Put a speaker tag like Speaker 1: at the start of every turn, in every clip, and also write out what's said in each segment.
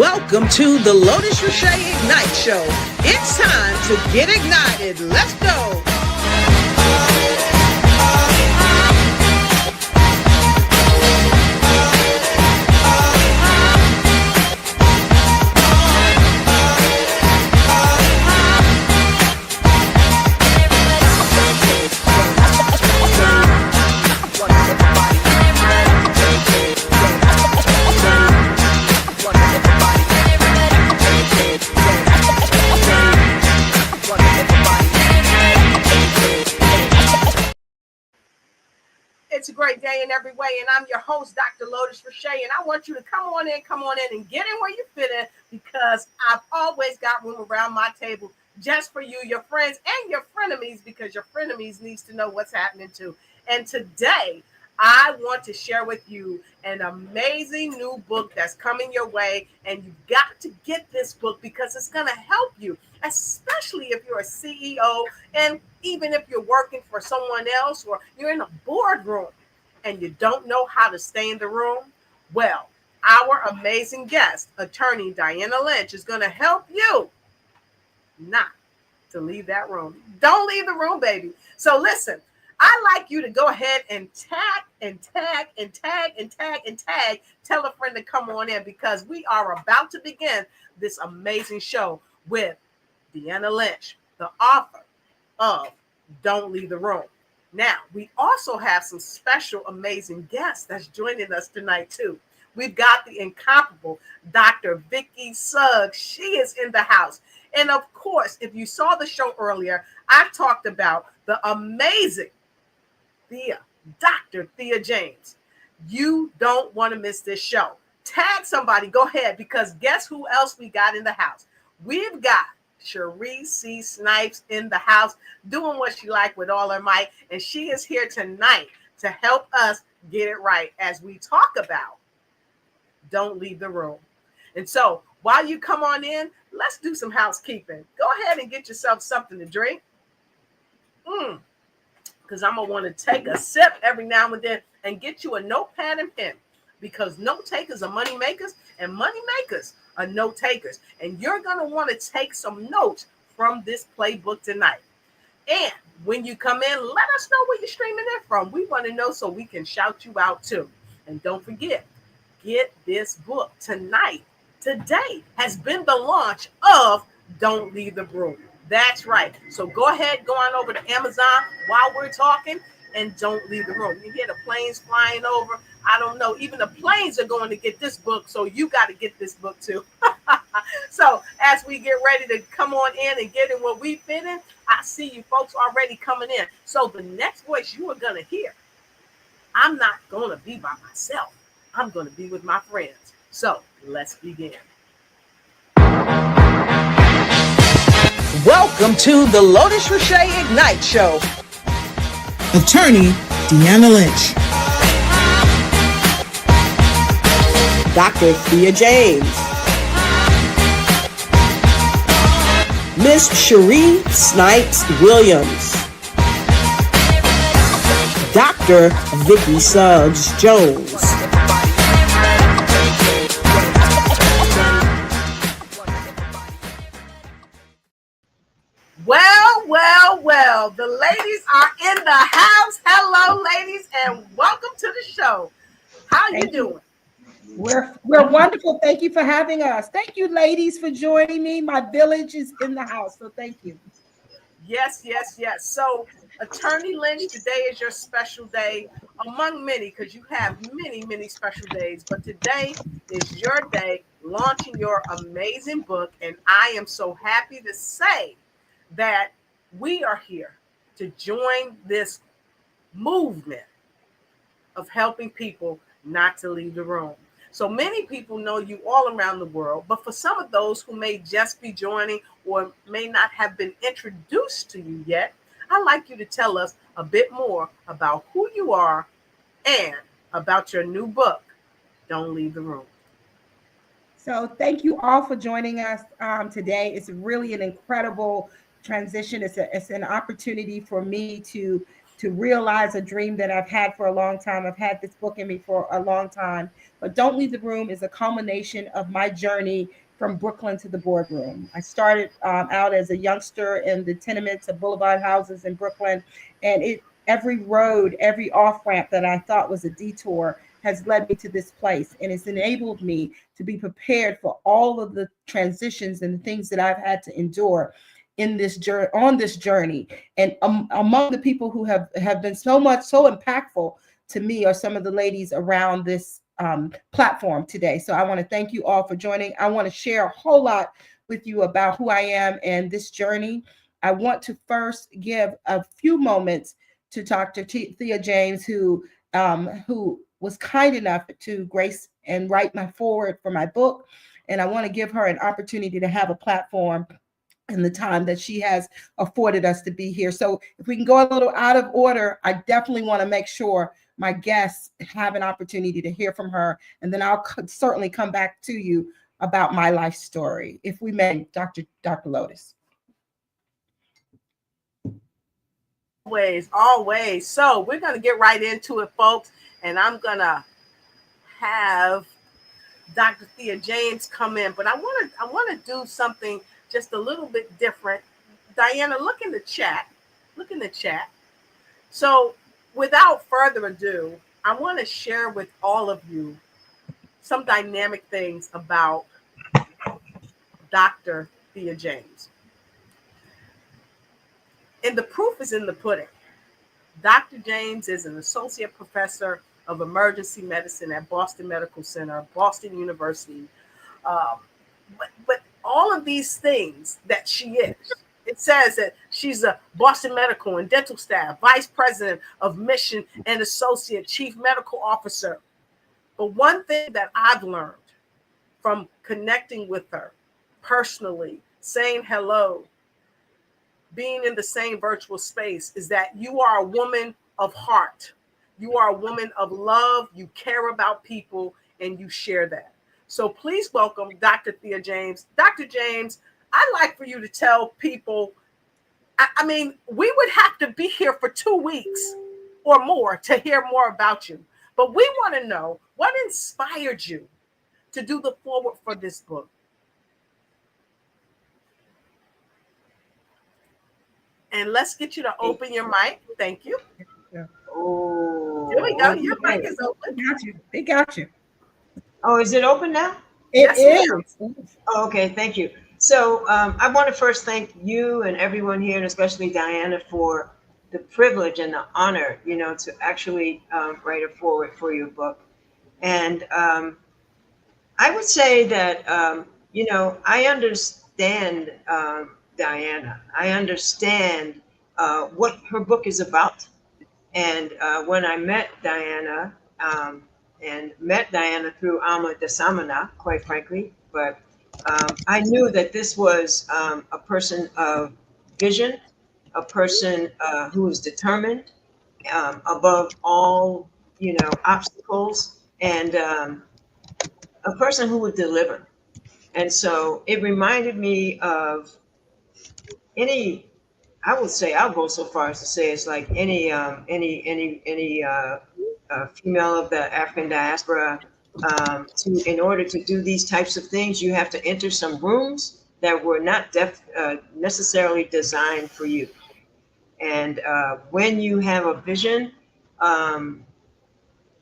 Speaker 1: Welcome to the Lotus Riché Ignite Show. It's time to get ignited. Let's go. It's a great day in every way, and I'm your host, Dr. Lotus Riché, and I want you to come on in, and get in where you fit in, because I've always got room around my table just for you, your friends, and your frenemies, because your frenemies needs to know what's happening too. And today, I want to share with you an amazing new book that's coming your way, and you've got to get this book because it's going to help you, especially if you're a CEO, and even if you're working for someone else, or you're in a boardroom and you don't know how to stay in the room. Well, our amazing guest, attorney Diana Lynch, is going to help you not to leave that room. Don't leave the room, baby. So listen, I like you to go ahead and tag. Tell a friend to come on in, because we are about to begin this amazing show with Diana Lynch, the author of Don't Leave the Room. Now, we also have some special, amazing guests that's joining us tonight, too. We've got the incomparable Dr. Vickie Suggs. She is in the house. And of course, if you saw the show earlier, I talked about the amazing Thea, Dr. Thea James. You don't want to miss this show. Tag somebody, go ahead, because guess who else we got in the house? We've got Sherrie C. Snipes in the house, doing what she like with all her might, and she is here tonight to help us get it right as we talk about Don't Leave the Room. And so while you come on in, let's do some housekeeping. Go ahead and get yourself something to drink, because I'm going to want to take a sip every now and then, and get you a notepad and pen, because note takers are money makers, and money makers are note takers. And you're going to want to take some notes from this playbook tonight. And when you come in, let us know where you're streaming in from. We want to know so we can shout you out too. And don't forget, get this book tonight. Today has been the launch of Don't Leave the Room. That's right. So go ahead, go on over to Amazon while we're talking, and don't leave the room. You hear the planes flying over. I don't know. Even the planes are going to get this book, so you got to get this book too. So as we get ready to come on in and get in what we fit in, I see you folks already coming in. So the next voice you are going to hear, I'm not going to be by myself. I'm going to be with my friends. So let's begin. Welcome to the Lotus Riché Ignite Show. Attorney Diana Lynch. Dr. Thea James. Miss Sherrie Snipes-Williams. Dr. Vickie Suggs-Jones. Well, the ladies are in the house. Hello, ladies, and welcome to the show. How are you doing?
Speaker 2: We're wonderful. Thank you for having us. Thank you, ladies, for joining me. My village is in the house, so thank you.
Speaker 1: Yes. So, Attorney Lynch, today is your special day among many, because you have many special days. But today is your day launching your amazing book, and I am so happy to say that we are here to join this movement of helping people not to leave the room. So many people know you all around the world, but for some of those who may just be joining or may not have been introduced to you yet, I'd like you to tell us a bit more about who you are and about your new book, Don't Leave the Room.
Speaker 2: So thank you all for joining us today. It's really an incredible transition. It's an opportunity for me to to realize a dream that I've had for a long time. I've had this book in me for a long time. But Don't Leave the Room is a culmination of my journey from Brooklyn to the boardroom. I started out as a youngster in the tenements of boulevard houses in Brooklyn, and every road, every off ramp that I thought was a detour has led me to this place, and it's enabled me to be prepared for all of the transitions and the things that I've had to endure in this journey, on this journey. And among the people who have been so impactful to me are some of the ladies around this platform today. So I want to thank you all for joining. I want to share a whole lot with you about who I am and this journey. I want to first give a few moments to Dr. Thea James, who was kind enough to grace and write my foreword for my book. And I want to give her an opportunity to have a platform in the time that she has afforded us to be here. So if we can go a little out of order, I definitely want to make sure my guests have an opportunity to hear from her. And then I'll certainly come back to you about my life story, if we may, Dr. Lotus.
Speaker 1: Always. So we're going to get right into it, folks. And I'm going to have Dr. Thea James come in. But I want to do something just a little bit different. Diana, look in the chat. So without further ado, I want to share with all of you some dynamic things about Dr. Thea James. And the proof is in the pudding. Dr. James is an associate professor of emergency medicine at Boston Medical Center, Boston University. But all of these things that she is, it says that she's a Boston Medical and Dental Staff, Vice President of Mission and Associate Chief Medical Officer. But one thing that I've learned from connecting with her personally, saying hello, being in the same virtual space, is that you are a woman of heart. You are a woman of love. You care about people and you share that. So please welcome Dr. Thea James. Dr. James, I'd like for you to tell people, I mean, we would have to be here for 2 weeks or more to hear more about you. But we want to know what inspired you to do the foreword for this book. And let's get you to open your mic. Thank you.
Speaker 3: Oh,
Speaker 1: here we go. Your mic is open.
Speaker 2: They got you.
Speaker 3: Oh, is it open now?
Speaker 2: It is.
Speaker 3: Oh, okay, thank you. So I want to first thank you and everyone here, and especially Diana, for the privilege and the honor, to actually write a foreword for your book. And I would say that, I understand Diana. I understand what her book is about. And when I met Diana, and met Diana through Alma de Samana, quite frankly, but I knew that this was a person of vision, a person who was determined above all, obstacles, and a person who would deliver. And so it reminded me of I'll go so far as to say it's like any female of the African diaspora. In order to do these types of things, you have to enter some rooms that were not necessarily designed for you. And when you have a vision,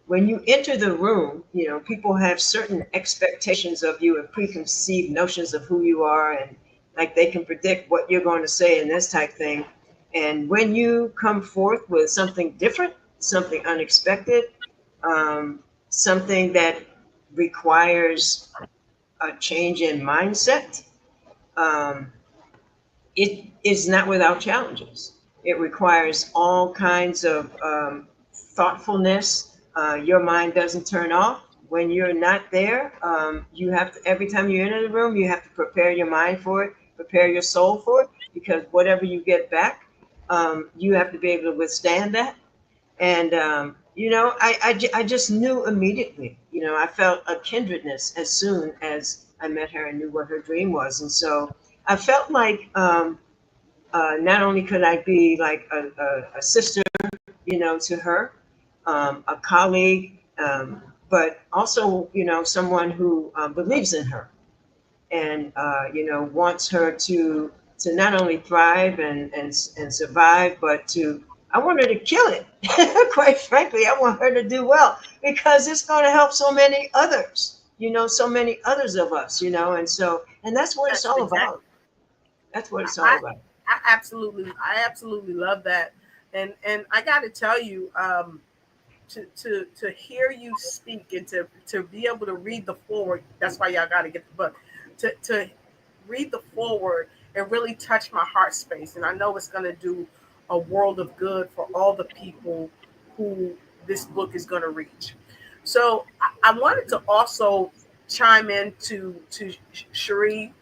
Speaker 3: when you enter the room, people have certain expectations of you and preconceived notions of who you are, and like they can predict what you're going to say and this type thing. And when you come forth with something different, something unexpected, something that requires a change in mindset, it is not without challenges. It requires all kinds of thoughtfulness. Your mind doesn't turn off. When you're not there, you have to, every time you enter the room, you have to prepare your mind for it, prepare your soul for it, because whatever you get back, you have to be able to withstand that. And, I just knew immediately, I felt a kindredness as soon as I met her and knew what her dream was. And so I felt like not only could I be like a sister to her, a colleague, but also, someone who believes in her and, wants her to not only thrive and survive, but I want her to kill it. Quite frankly, I want her to do well because it's going to help so many others, so many others of us, and that's what it's all about. That's what it's all about.
Speaker 1: I absolutely love that. And I got to tell you, to hear you speak and to be able to read the foreword, that's why y'all got to get the book, to read the foreword and really touch my heart space. And I know it's going to do a world of good for all the people who this book is going to reach. So I wanted to also chime in to Sherrie.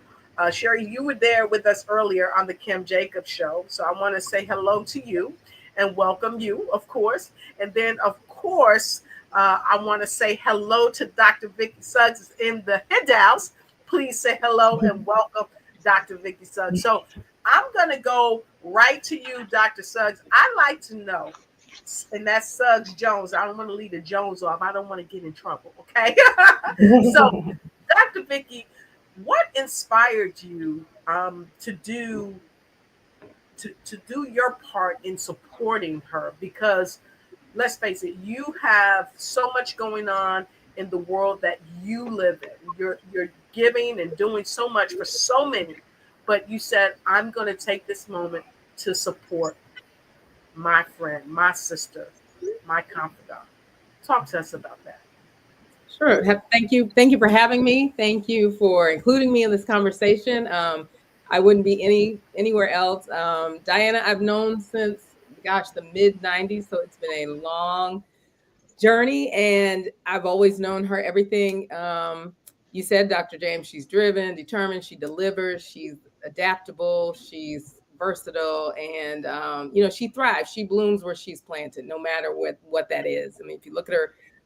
Speaker 1: Sherrie, you were there with us earlier on the Kim Jacobs show. So I want to say hello to you and welcome you, of course. And then, of course, I want to say hello to Dr. Vickie Suggs in the head house. Please say hello and welcome Dr. Vickie Suggs. So I'm going to go right to you, Dr. Suggs. I'd like to know, and that's Suggs-Jones. I don't want to leave the Jones off. I don't want to get in trouble, okay? So, Dr. Vickie, what inspired you to do your part in supporting her? Because let's face it, you have so much going on in the world that you live in. You're giving and doing so much for so many, but you said, I'm going to take this moment to support my friend, my sister, my confidant. Talk to us about that.
Speaker 4: Sure. Thank you. Thank you for having me. Thank you for including me in this conversation. I wouldn't be anywhere else. Diana, I've known since, the mid 90s. So it's been a long journey and I've always known her everything. You said, Dr. James, she's driven, determined, she delivers, she's adaptable, she's versatile, and she thrives. She blooms where she's planted, no matter what that is. I mean, if you look at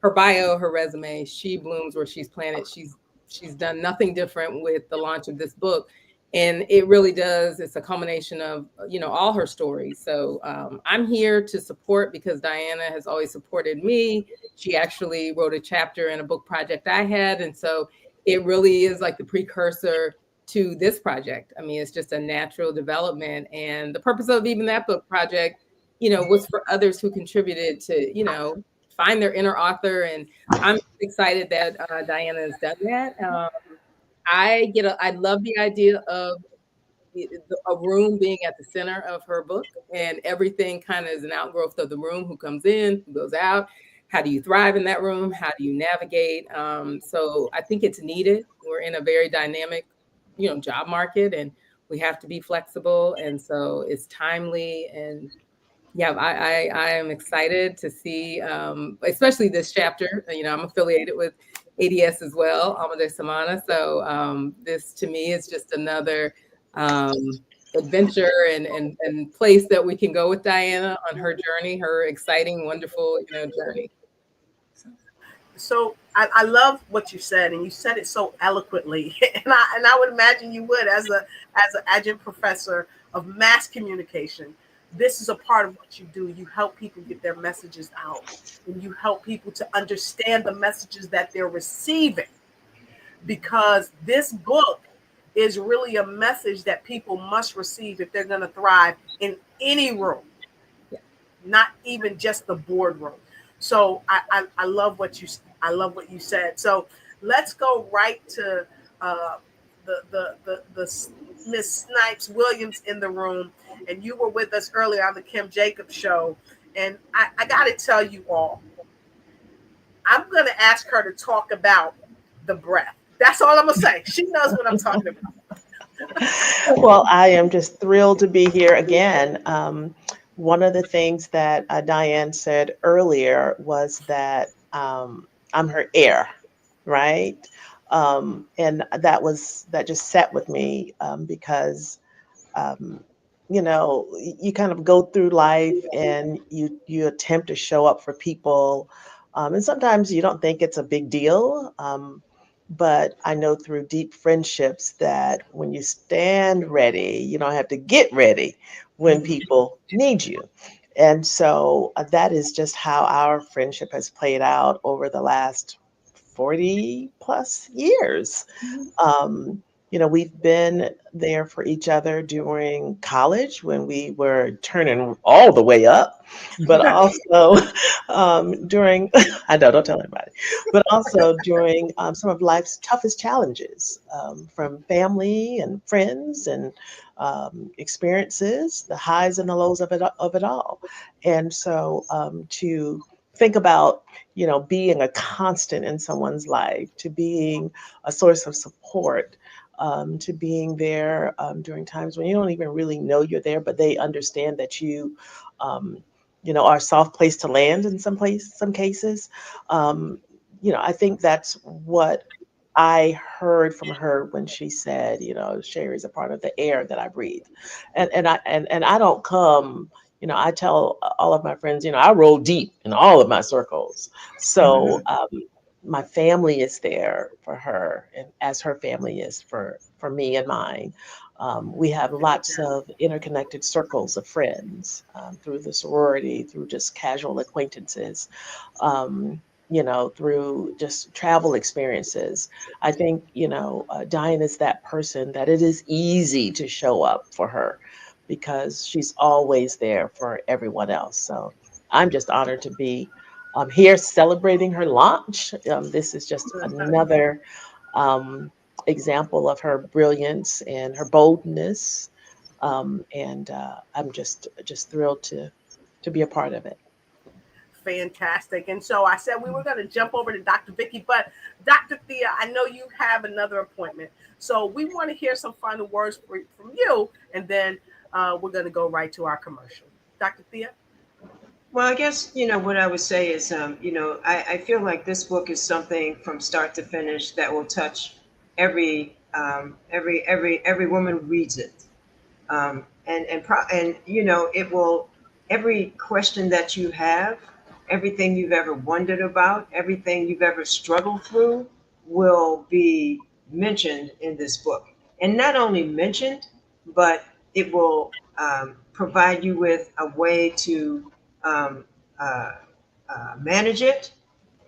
Speaker 4: her bio, her resume, she blooms where she's planted. She's done nothing different with the launch of this book. And it really does. It's a culmination of, all her stories. So I'm here to support because Diana has always supported me. She actually wrote a chapter in a book project I had. And so it really is like the precursor to this project. I mean, it's just a natural development. And the purpose of even that book project, was for others who contributed to, find their inner author. And I'm excited that Diana has done that. I love the idea of a room being at the center of her book, and everything kind of is an outgrowth of the room. Who comes in, who goes out, how do you thrive in that room? How do you navigate? So I think it's needed. We're in a very dynamic, job market, and we have to be flexible. And so it's timely. And yeah, I am excited to see, especially this chapter. I'm affiliated with ADS as well, Alma de Semana. So this to me is just another adventure and place that we can go with Diana on her journey, her exciting, wonderful, journey.
Speaker 1: So I love what you said, and you said it so eloquently, and I would imagine you would as an adjunct professor of mass communication. This is a part of what you do. You help people get their messages out, and you help people to understand the messages that they're receiving, because this book is really a message that people must receive if they're going to thrive in any room, not even just the boardroom. So I love what you said. So let's go right to the Miss Snipes-Williams in the room. And you were with us earlier on the Kim Jacobs show. And I got to tell you all, I'm going to ask her to talk about the breath. That's all I'm going to say. She knows what I'm talking about.
Speaker 5: Well, I am just thrilled to be here again. One of the things that Diane said earlier was that I'm her heir, right? And that just sat with me because you kind of go through life and you attempt to show up for people. And sometimes you don't think it's a big deal. But I know through deep friendships that when you stand ready, you don't have to get ready when people need you. And so that is just how our friendship has played out over the last 40 plus years. We've been there for each other during college when we were turning all the way up, but also during, I know, don't tell anybody, but also during some of life's toughest challenges, from family and friends and experiences, the highs and the lows of it all. And so to think about, being a constant in someone's life, to being a source of support, to being there during times when you don't even really know you're there, but they understand that are a soft place to land in some cases. I think that's what I heard from her when she said, Sherrie is a part of the air that I breathe. And I don't come, I tell all of my friends, I roll deep in all of my circles. So my family is there for her, and as her family is for me and mine. We have lots of interconnected circles of friends through the sorority, through just casual acquaintances, through just travel experiences. I think, Diane is that person that it is easy to show up for her because she's always there for everyone else. So I'm just honored to be here celebrating her launch. This is just another example of her brilliance and her boldness. And I'm just thrilled to be a part of it.
Speaker 1: Fantastic. And so I said we were going to jump over to Dr. Vickie, but Dr. Thea, I know you have another appointment. So we want to hear some final words from you, and then we're going to go right to our commercial. Dr. Thea?
Speaker 3: Well, I guess, what I would say is, I feel like this book is something from start to finish that will touch every woman who reads it. And it will, every question that you have, everything you've ever wondered about, everything you've ever struggled through will be mentioned in this book. And not only mentioned, but it will provide you with a way to manage it,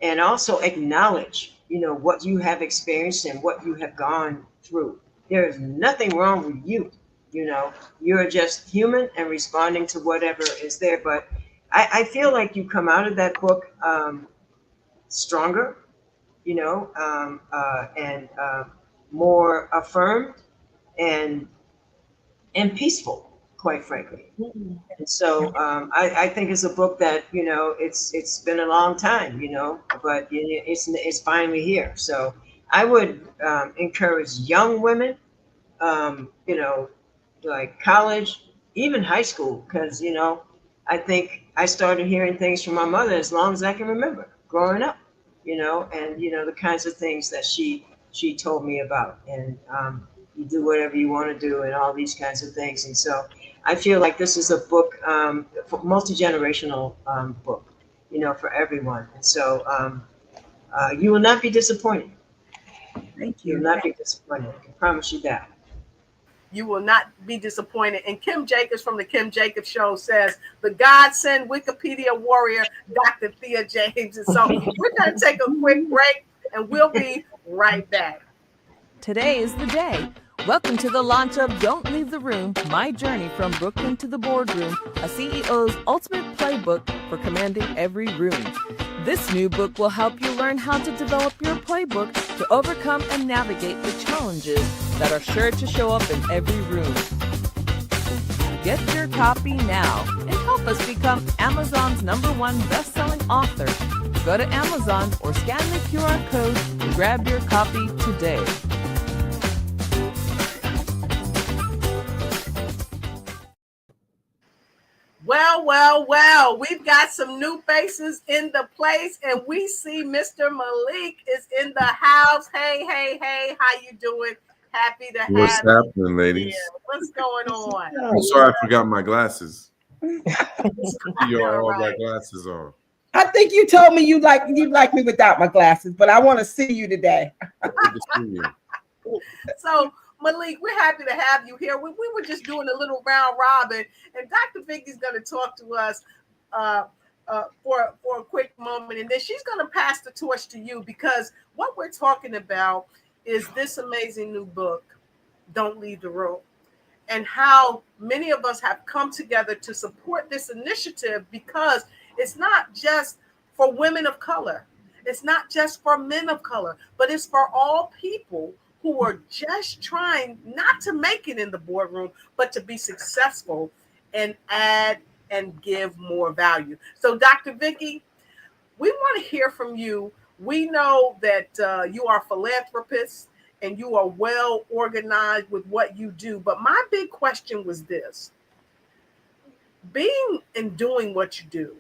Speaker 3: and also acknowledge, what you have experienced and what you have gone through. There is nothing wrong with you. You're just human and responding to whatever is there. But I feel like you come out of that book stronger, and more affirmed and peaceful, quite frankly. And so I think it's a book that, it's been a long time, but it's finally here. So I would encourage young women, like college, even high school, because, I think I started hearing things from my mother as long as I can remember growing up, and, the kinds of things that she told me about. And you do whatever you want to do and all these kinds of things. And so I feel like this is a book, multi-generational book, for everyone. And so you will not be disappointed.
Speaker 2: Thank
Speaker 3: You
Speaker 2: you.
Speaker 3: will not be disappointed. I can promise you that.
Speaker 1: You will not be disappointed. And Kim Jacobs from the Kim Jacobs Show says, the godsend Wikipedia warrior, Dr. Thea James. And so we're going to take a quick break, and we'll be right back.
Speaker 6: Today is the day. Welcome to the launch of Don't Leave the Room, My Journey from Brooklyn to the Boardroom, a CEO's ultimate playbook for commanding every room. This new book will help you learn how to develop your playbook to overcome and navigate the challenges that are sure to show up in every room. Get your copy now and help us become Amazon's #1 best-selling author. Go to Amazon or scan the QR code and grab your copy today.
Speaker 1: Well, we've got some new faces in the place, and we see Mr. Malik is in the house. Hey, how you doing? Happy to have you.
Speaker 7: What's happening, ladies?
Speaker 1: What's going on?
Speaker 7: I'm sorry I forgot my glasses. You all got glasses on.
Speaker 2: I think you told me you like me without my glasses, but I want to see you today.
Speaker 7: Good to see you.
Speaker 1: So, Malik, we're happy to have you here. We were just doing a little round robin, and Dr. Vickie's going to talk to us for a quick moment, and then she's going to pass the torch to you, because what we're talking about is this amazing new book, Don't Leave the Room, and how many of us have come together to support this initiative, because it's not just for women of color. It's not just for men of color, but it's for all people who are just trying not to make it in the boardroom, but to be successful and add and give more value. So, Dr. Vickie, we want to hear from you. We know that you are a philanthropist and you are well organized with what you do. But my big question was this: being and doing what you do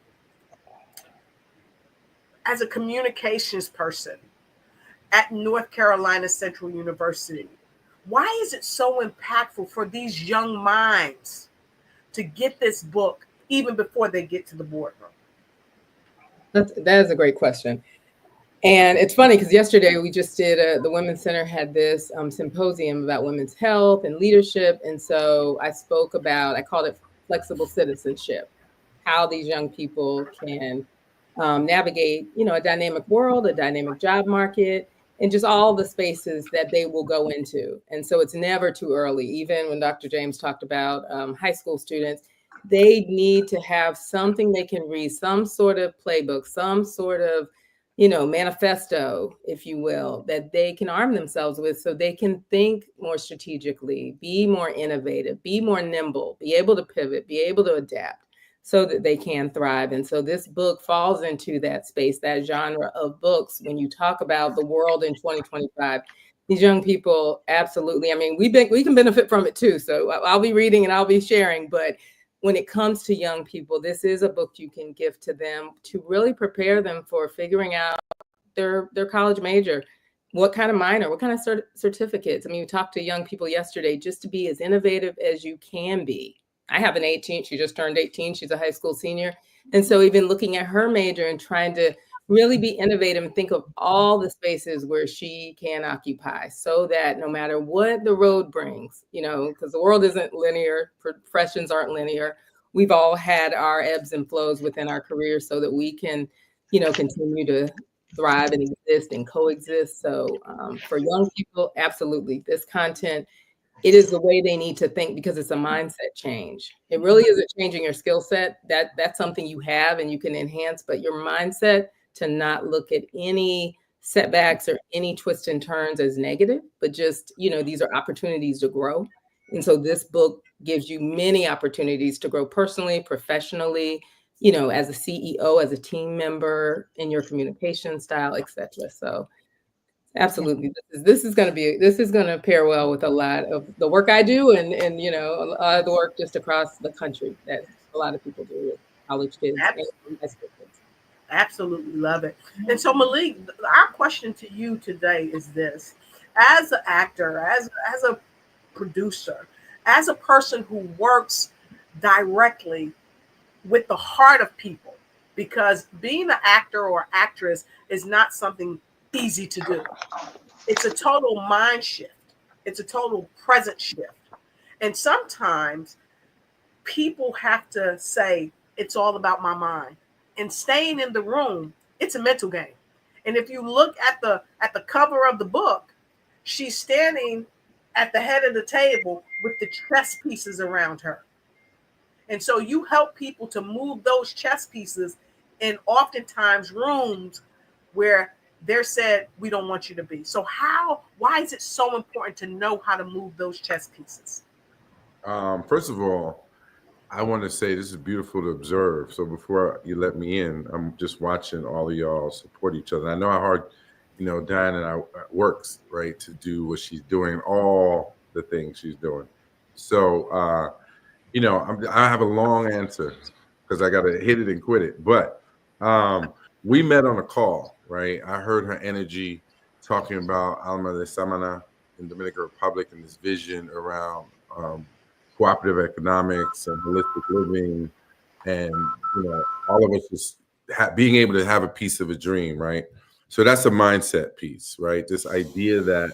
Speaker 1: as a communications person at North Carolina Central University, why is it so impactful for these young minds to get this book even before they get to the boardroom?
Speaker 4: That is a great question. And it's funny because yesterday we just did, the Women's Center had this symposium about women's health and leadership. And so I spoke about, I called it flexible citizenship, how these young people can navigate, a dynamic world, a dynamic job market, and just all the spaces that they will go into. And so it's never too early. Even when Dr. James talked about high school students, they need to have something they can read, some sort of playbook, some sort of, manifesto, if you will, that they can arm themselves with so they can think more strategically, be more innovative, be more nimble, be able to pivot, be able to adapt so that they can thrive. And so this book falls into that space, that genre of books. When you talk about the world in 2025, these young people, absolutely. I mean, we can benefit from it too. So I'll be reading and I'll be sharing, but when it comes to young people, this is a book you can give to them to really prepare them for figuring out their college major, what kind of minor, what kind of certificates. I mean, we talked to young people yesterday, just to be as innovative as you can be. I have an 18, she just turned 18, she's a high school senior. And so even looking at her major and trying to really be innovative and think of all the spaces where she can occupy, so that no matter what the road brings, because the world isn't linear, professions aren't linear. We've all had our ebbs and flows within our careers so that we can, continue to thrive and exist and coexist. So for young people, absolutely, this content, it is the way they need to think, because it's a mindset change. It really isn't changing your skill set. That's something you have and you can enhance, but your mindset to not look at any setbacks or any twists and turns as negative, but just, these are opportunities to grow. And so this book gives you many opportunities to grow personally, professionally, as a CEO, as a team member, in your communication style, etc. So absolutely, this is going to pair well with a lot of the work I do, and a lot of the work just across the country that a lot of people do with college kids and high school kids.
Speaker 1: Absolutely love it. And so, Malik, our question to you today is this: as an actor, as a producer, as a person who works directly with the heart of people, because being an actor or actress is not something easy to do. It's a total mind shift. It's a total present shift. And sometimes people have to say, it's all about my mind. And staying in the room, it's a mental game. And if you look at the cover of the book, she's standing at the head of the table with the chess pieces around her. And so you help people to move those chess pieces in oftentimes rooms where they're said, we don't want you to be. So why is it so important to know how to move those chess pieces?
Speaker 7: First of all, I want to say this is beautiful to observe. So before you let me in, I'm just watching all of y'all support each other. I know how hard, Diane and I works, right, to do what she's doing, all the things she's doing. So, I have a long answer because I got to hit it and quit it. But we met on a call, right? I heard her energy talking about Alma de Samana in the Dominican Republic and this vision around cooperative economics and holistic living, and all of us just being able to have a piece of a dream, right? So that's a mindset piece, right? This idea that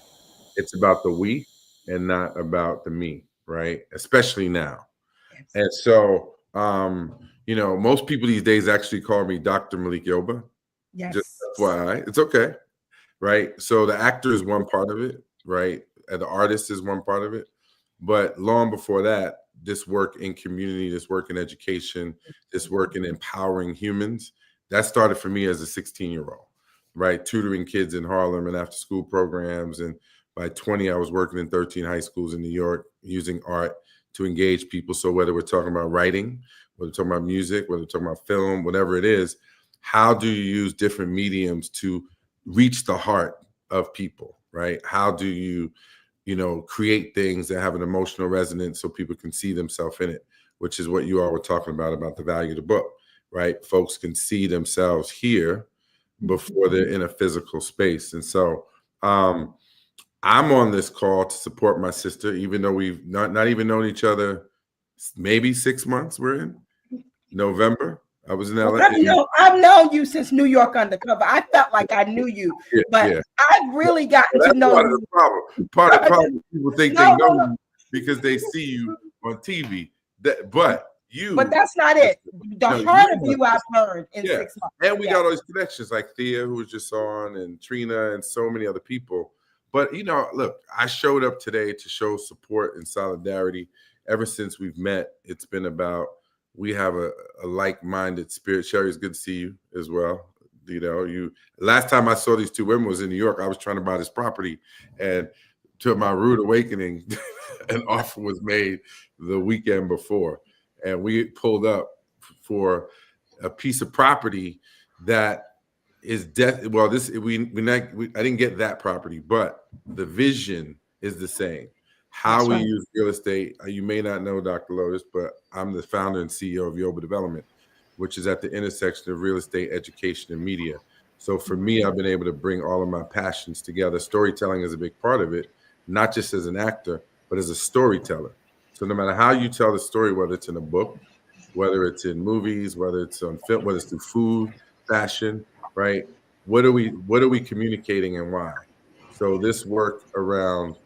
Speaker 7: it's about the we and not about the me, right? Especially now. And so, you know, most people these days actually call me Dr. Malik Yoba.
Speaker 2: Yes.
Speaker 7: Just FYI, it's okay, right? So the actor is one part of it, right? And the artist is one part of it. But long before that, this work in community, this work in education, this work in empowering humans, that started for me as a 16-year-old, right? Tutoring kids in Harlem and after school programs. And by 20, I was working in 13 high schools in New York, using art to engage people. So whether we're talking about writing, whether we're talking about music, whether we're talking about film, whatever it is, how do you use different mediums to reach the heart of people, right? How do you, you know, create things that have an emotional resonance so people can see themselves in it, which is what you all were talking about the value of the book, right? Folks can see themselves here before they're in a physical space. And so I'm on this call to support my sister, even though we've not even known each other maybe 6 months. We're in November. I was in LA.
Speaker 2: I've known you since New York Undercover. I felt like I knew you, but I've really gotten to know you.
Speaker 7: Part of the problem, people think they know you because they see you on TV. But that's
Speaker 2: not it. The heart of you I've learned in 6 months.
Speaker 7: And we got all these connections like Thea, who was just on, and Trina, and so many other people. But, you know, look, I showed up today to show support and solidarity. Ever since we've met, it's been about, we have a like-minded spirit. Sherrie, it's good to see you as well. You know, last time I saw these two women was in New York. I was trying to buy this property, and to my rude awakening, an offer was made the weekend before. And we pulled up for a piece of property that is well, I didn't get that property, but the vision is the same. How we use real estate. You may not know Dr. Lotus, but I'm the founder and CEO of Yoba Development, which is at the intersection of real estate, education, and media. So for me, I've been able to bring all of my passions together. Storytelling is a big part of it, not just as an actor, but as a storyteller. So no matter how you tell the story, whether it's in a book, whether it's in movies, whether it's on film, whether it's through food, fashion, right? What are we communicating and why? So this work around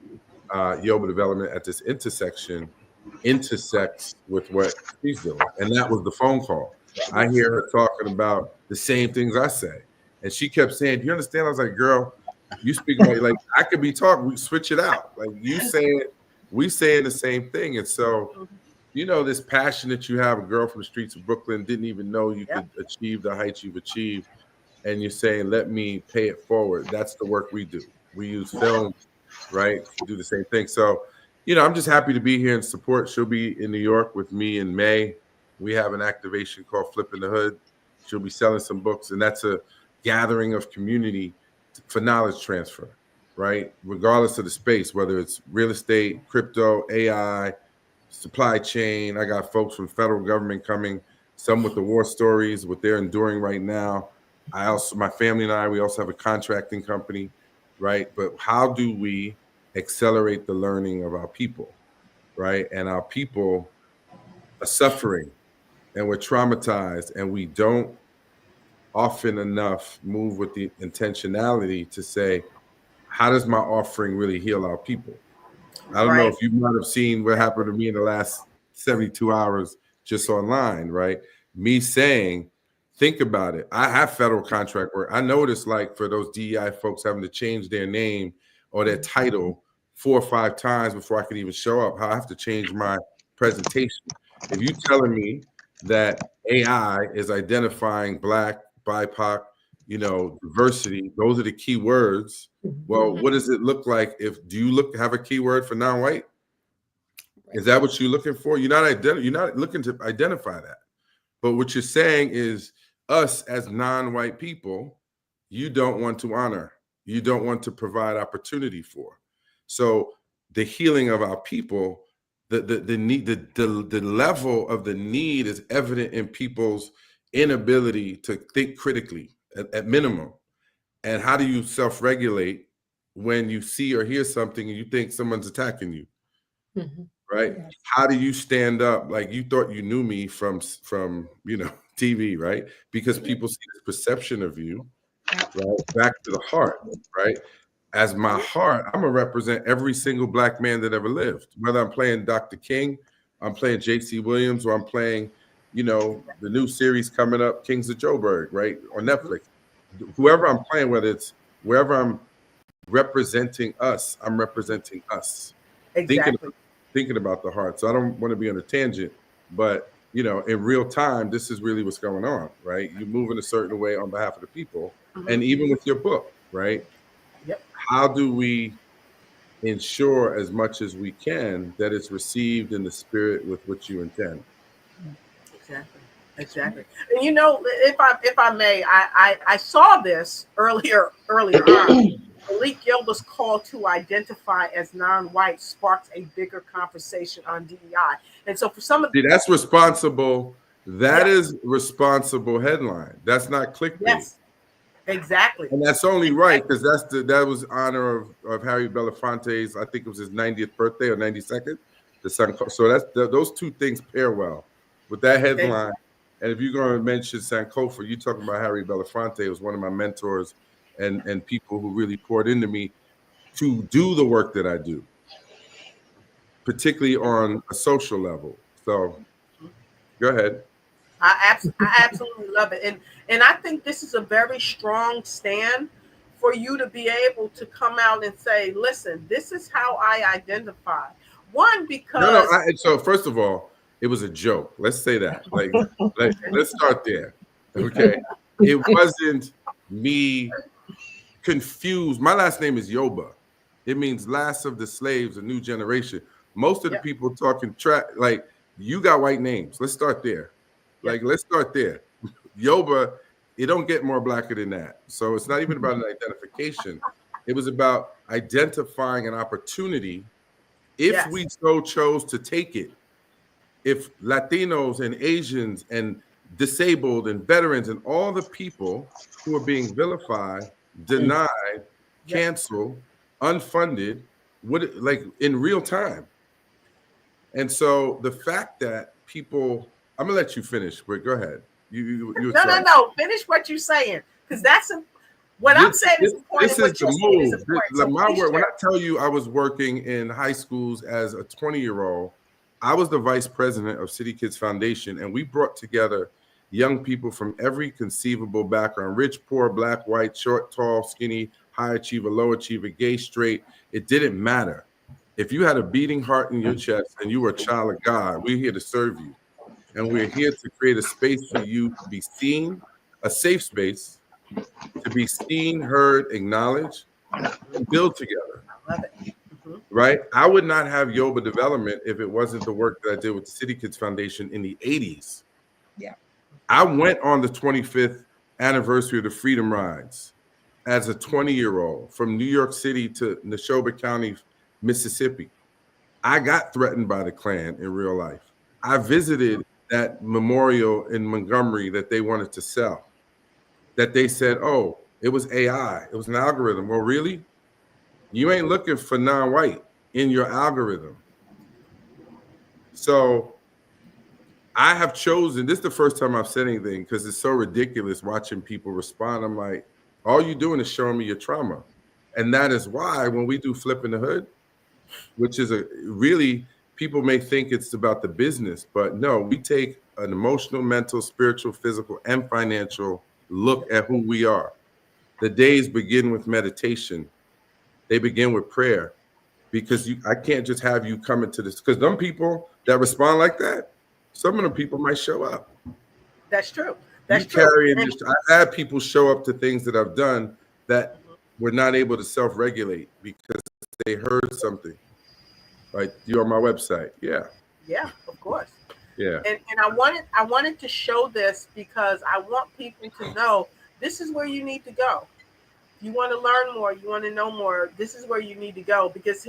Speaker 7: Yoba Development at this intersection intersects with what she's doing. And that was the phone call. I hear her talking about the same things I say. And she kept saying, do you understand? I was like, girl, you speak like I could be talking, we switch it out. Like you saying, we saying the same thing. And so, you know, this passion that you have, a girl from the streets of Brooklyn didn't even know you could achieve the heights you've achieved. And you're saying, let me pay it forward. That's the work we do. We use film, right, to do the same thing. So, you know, I'm just happy to be here and support. She'll be in New York with me in May. We have an activation called Flipping the Hood. She'll be selling some books, and that's a gathering of community for knowledge transfer, right? Regardless of the space, whether it's real estate, crypto, AI, supply chain. I got folks from federal government coming, some with the war stories, what they're enduring right now. My family and we also have a contracting company, right? But how do we accelerate the learning of our people, right? And our people are suffering and we're traumatized, and we don't often enough move with the intentionality to say, how does my offering really heal our people? I don't know if you might have seen what happened to me in the last 72 hours just online, right? Me saying, think about it. I have federal contract work. I noticed, like, for those DEI folks having to change their name or their title 4 or 5 times before I could even show up, how I have to change my presentation. If you're telling me that AI is identifying Black, BIPOC, you know, diversity, those are the key words. Well, what does it look like do you have a keyword for non-white? Is that what you're looking for? You're not looking to identify that. But what you're saying is, us as non-white people, you don't want to honor. You don't want to provide opportunity for. So the healing of our people, the need, the level of the need is evident in people's inability to think critically at minimum. And how do you self-regulate when you see or hear something and you think someone's attacking you? Right? Yes. How do you stand up like you thought you knew me from you know, TV, right? Because people see this perception of you, right? Back to the heart, right? as my heart, I'm gonna represent every single Black man that ever lived. Whether I'm playing Dr. King, I'm playing J.C. Williams, or I'm playing, you know, the new series coming up, Kings of Joburg, right, on Netflix. Whoever I'm playing, wherever I'm representing us, I'm representing us.
Speaker 1: Exactly.
Speaker 7: Thinking about the heart. So I don't want to be on a tangent, but you know, in real time, this is really what's going on, right? You move in a certain way on behalf of the people, and even with your book, right?
Speaker 1: Yep.
Speaker 7: How do we ensure as much as we can that it's received in the spirit with which you intend?
Speaker 1: Exactly. And you know, if I may, I saw this earlier on. Malik Yoba's call to identify as non-white sparked a bigger conversation on DEI. And so for some of
Speaker 7: that's responsible. That is responsible headline. That's not clickbait.
Speaker 1: Yes, exactly.
Speaker 7: And that's only right because that was honor of Harry Belafonte's, I think it was his 90th birthday or 92nd. So that's those two things pair well with that headline. And if you're going to mention Sankofa, you're talking about Harry Belafonte. It was one of my mentors and people who really poured into me to do the work that I do, particularly on a social level. So go ahead.
Speaker 1: I absolutely love it. And I think this is a very strong stand for you to be able to come out and say, listen, this is how I identify. One, because
Speaker 7: so first of all, it was a joke. Let's say that. Like let's start there. Okay. It wasn't me confused. My last name is Yoba. It means last of the slaves, a new generation. Most of the people talking like you got white names. Let's start there. Like, let's start there. Yoba, it don't get more blacker than that. So it's not even about an identification. It was about identifying an opportunity if we so chose to take it. If Latinos and Asians and disabled and veterans and all the people who are being vilified, denied, canceled, unfunded, like in real time. And so the fact that people, I'm gonna let you finish, but go ahead.
Speaker 1: No. Finish what you're saying, because that's what I'm saying is important.
Speaker 7: This is the move. My word. When I tell you, I was working in high schools as a 20-year-old. I was the vice president of City Kids Foundation, and we brought together young people from every conceivable background: rich, poor, black, white, short, tall, skinny, high achiever, low achiever, gay, straight. It didn't matter. If you had a beating heart in your chest and you were a child of God, we're here to serve you. And we're here to create a space for you to be seen, a safe space, to be seen, heard, acknowledged, and build together.
Speaker 1: I love it.
Speaker 7: Right? I would not have Yoba Development if it wasn't the work that I did with the City Kids Foundation in the 80s.
Speaker 2: Yeah.
Speaker 7: I went on the 25th anniversary of the Freedom Rides as a 20-year-old from New York City to Neshoba County, Mississippi. I got threatened by the Klan in real life. I visited that memorial in Montgomery that they wanted to sell, that they said, oh, it was AI. It was an algorithm. Well, really? You ain't looking for non-white in your algorithm. So I have chosen, this is the first time I've said anything because it's so ridiculous watching people respond. I'm like, all you're doing is showing me your trauma. And that is why when we do Flip in the Hood, which is really, people may think it's about the business, but no, we take an emotional, mental, spiritual, physical, and financial look at who we are. The days begin with meditation. They begin with prayer, because I can't just have you come into this, because them people that respond like that, some of the people might show up.
Speaker 1: That's true.
Speaker 7: I had people show up to things that I've done that were not able to self-regulate because they heard something. Like you on my website. Yeah, of course. Yeah.
Speaker 1: And I wanted to show this because I want people to know this is where you need to go. You want to learn more, you want to know more, this is where you need to go. Because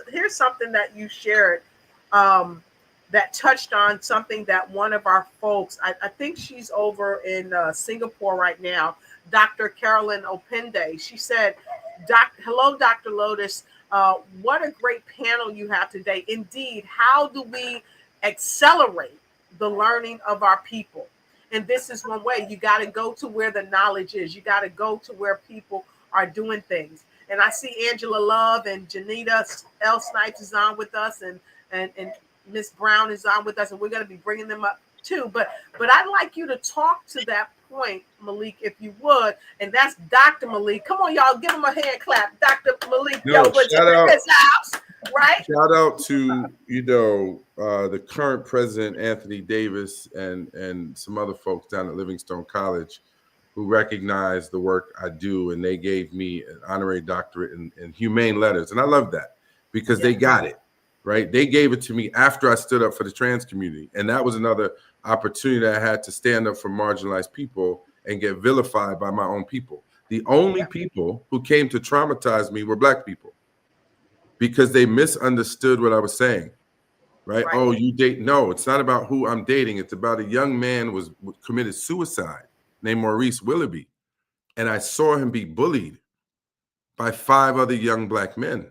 Speaker 1: here's something that you shared that touched on something that one of our folks, I think she's over in Singapore right now, Dr. Carolyn Opende. She said, hello, Dr. Lotus. What a great panel you have today. Indeed, how do we accelerate the learning of our people? And this is one way. You got to go to where the knowledge is. You got to go to where people are doing things. And I see Angela Love and Janita L. Snipes is on with us, and Miss Brown is on with us, and we're going to be bringing them up too. But I'd like you to talk to that point, Malik, if you would, and that's Dr. Malik. Come on, y'all, give him a hand clap, Dr. Malik.
Speaker 7: No, shout out,
Speaker 1: his house, right?
Speaker 7: Shout out to the current president Anthony Davis and some other folks down at Livingstone College who recognize the work I do, and they gave me an honorary doctorate in humane letters, and I love that because they got it. Right. They gave it to me after I stood up for the trans community. And that was another opportunity I had to stand up for marginalized people and get vilified by my own people. The only people who came to traumatize me were Black people because they misunderstood what I was saying. Right. Oh, you date. No, it's not about who I'm dating. It's about a young man who committed suicide named Maurice Willoughby. And I saw him be bullied by 5 other young Black men.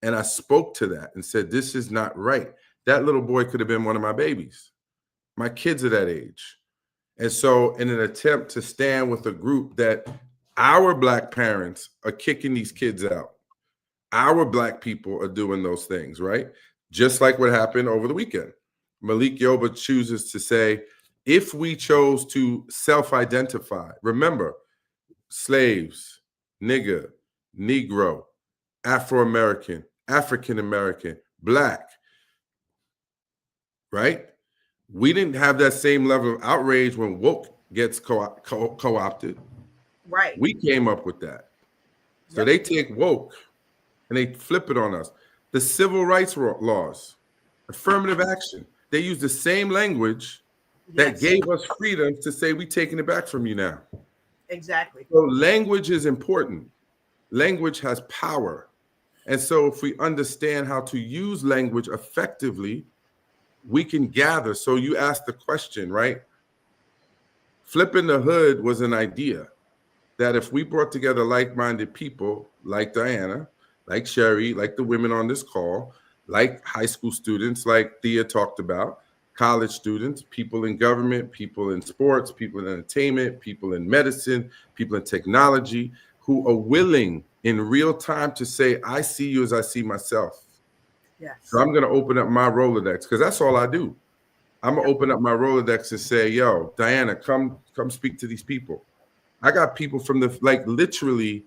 Speaker 7: And I spoke to that and said, this is not right. That little boy could have been one of my babies. My kids are that age. And so in an attempt to stand with a group that our Black parents are kicking these kids out, our Black people are doing those things, right? Just like what happened over the weekend. Malik Yoba chooses to say, if we chose to self-identify, remember, slaves, nigger, Negro, Afro-American, African-American, Black, right? We didn't have that same level of outrage when woke gets co-opted.
Speaker 1: Right.
Speaker 7: We came up with that. So they take woke and they flip it on us. The civil rights laws, affirmative action, they use the same language that gave us freedom to say we're taking it back from you now.
Speaker 1: Exactly.
Speaker 7: So language is important. Language has power. And so if we understand how to use language effectively, we can gather. So you asked the question, right? Flipping the hood was an idea that if we brought together like-minded people like Diana, like Sherrie, like the women on this call, like high school students, like Thea talked about, college students, people in government, people in sports, people in entertainment, people in medicine, people in technology, who are willing in real time to say, I see you as I see myself.
Speaker 1: Yes.
Speaker 7: So I'm going to open up my Rolodex because that's all I do. I'm going to open up my Rolodex and say, yo, Diana, come speak to these people. I got people from literally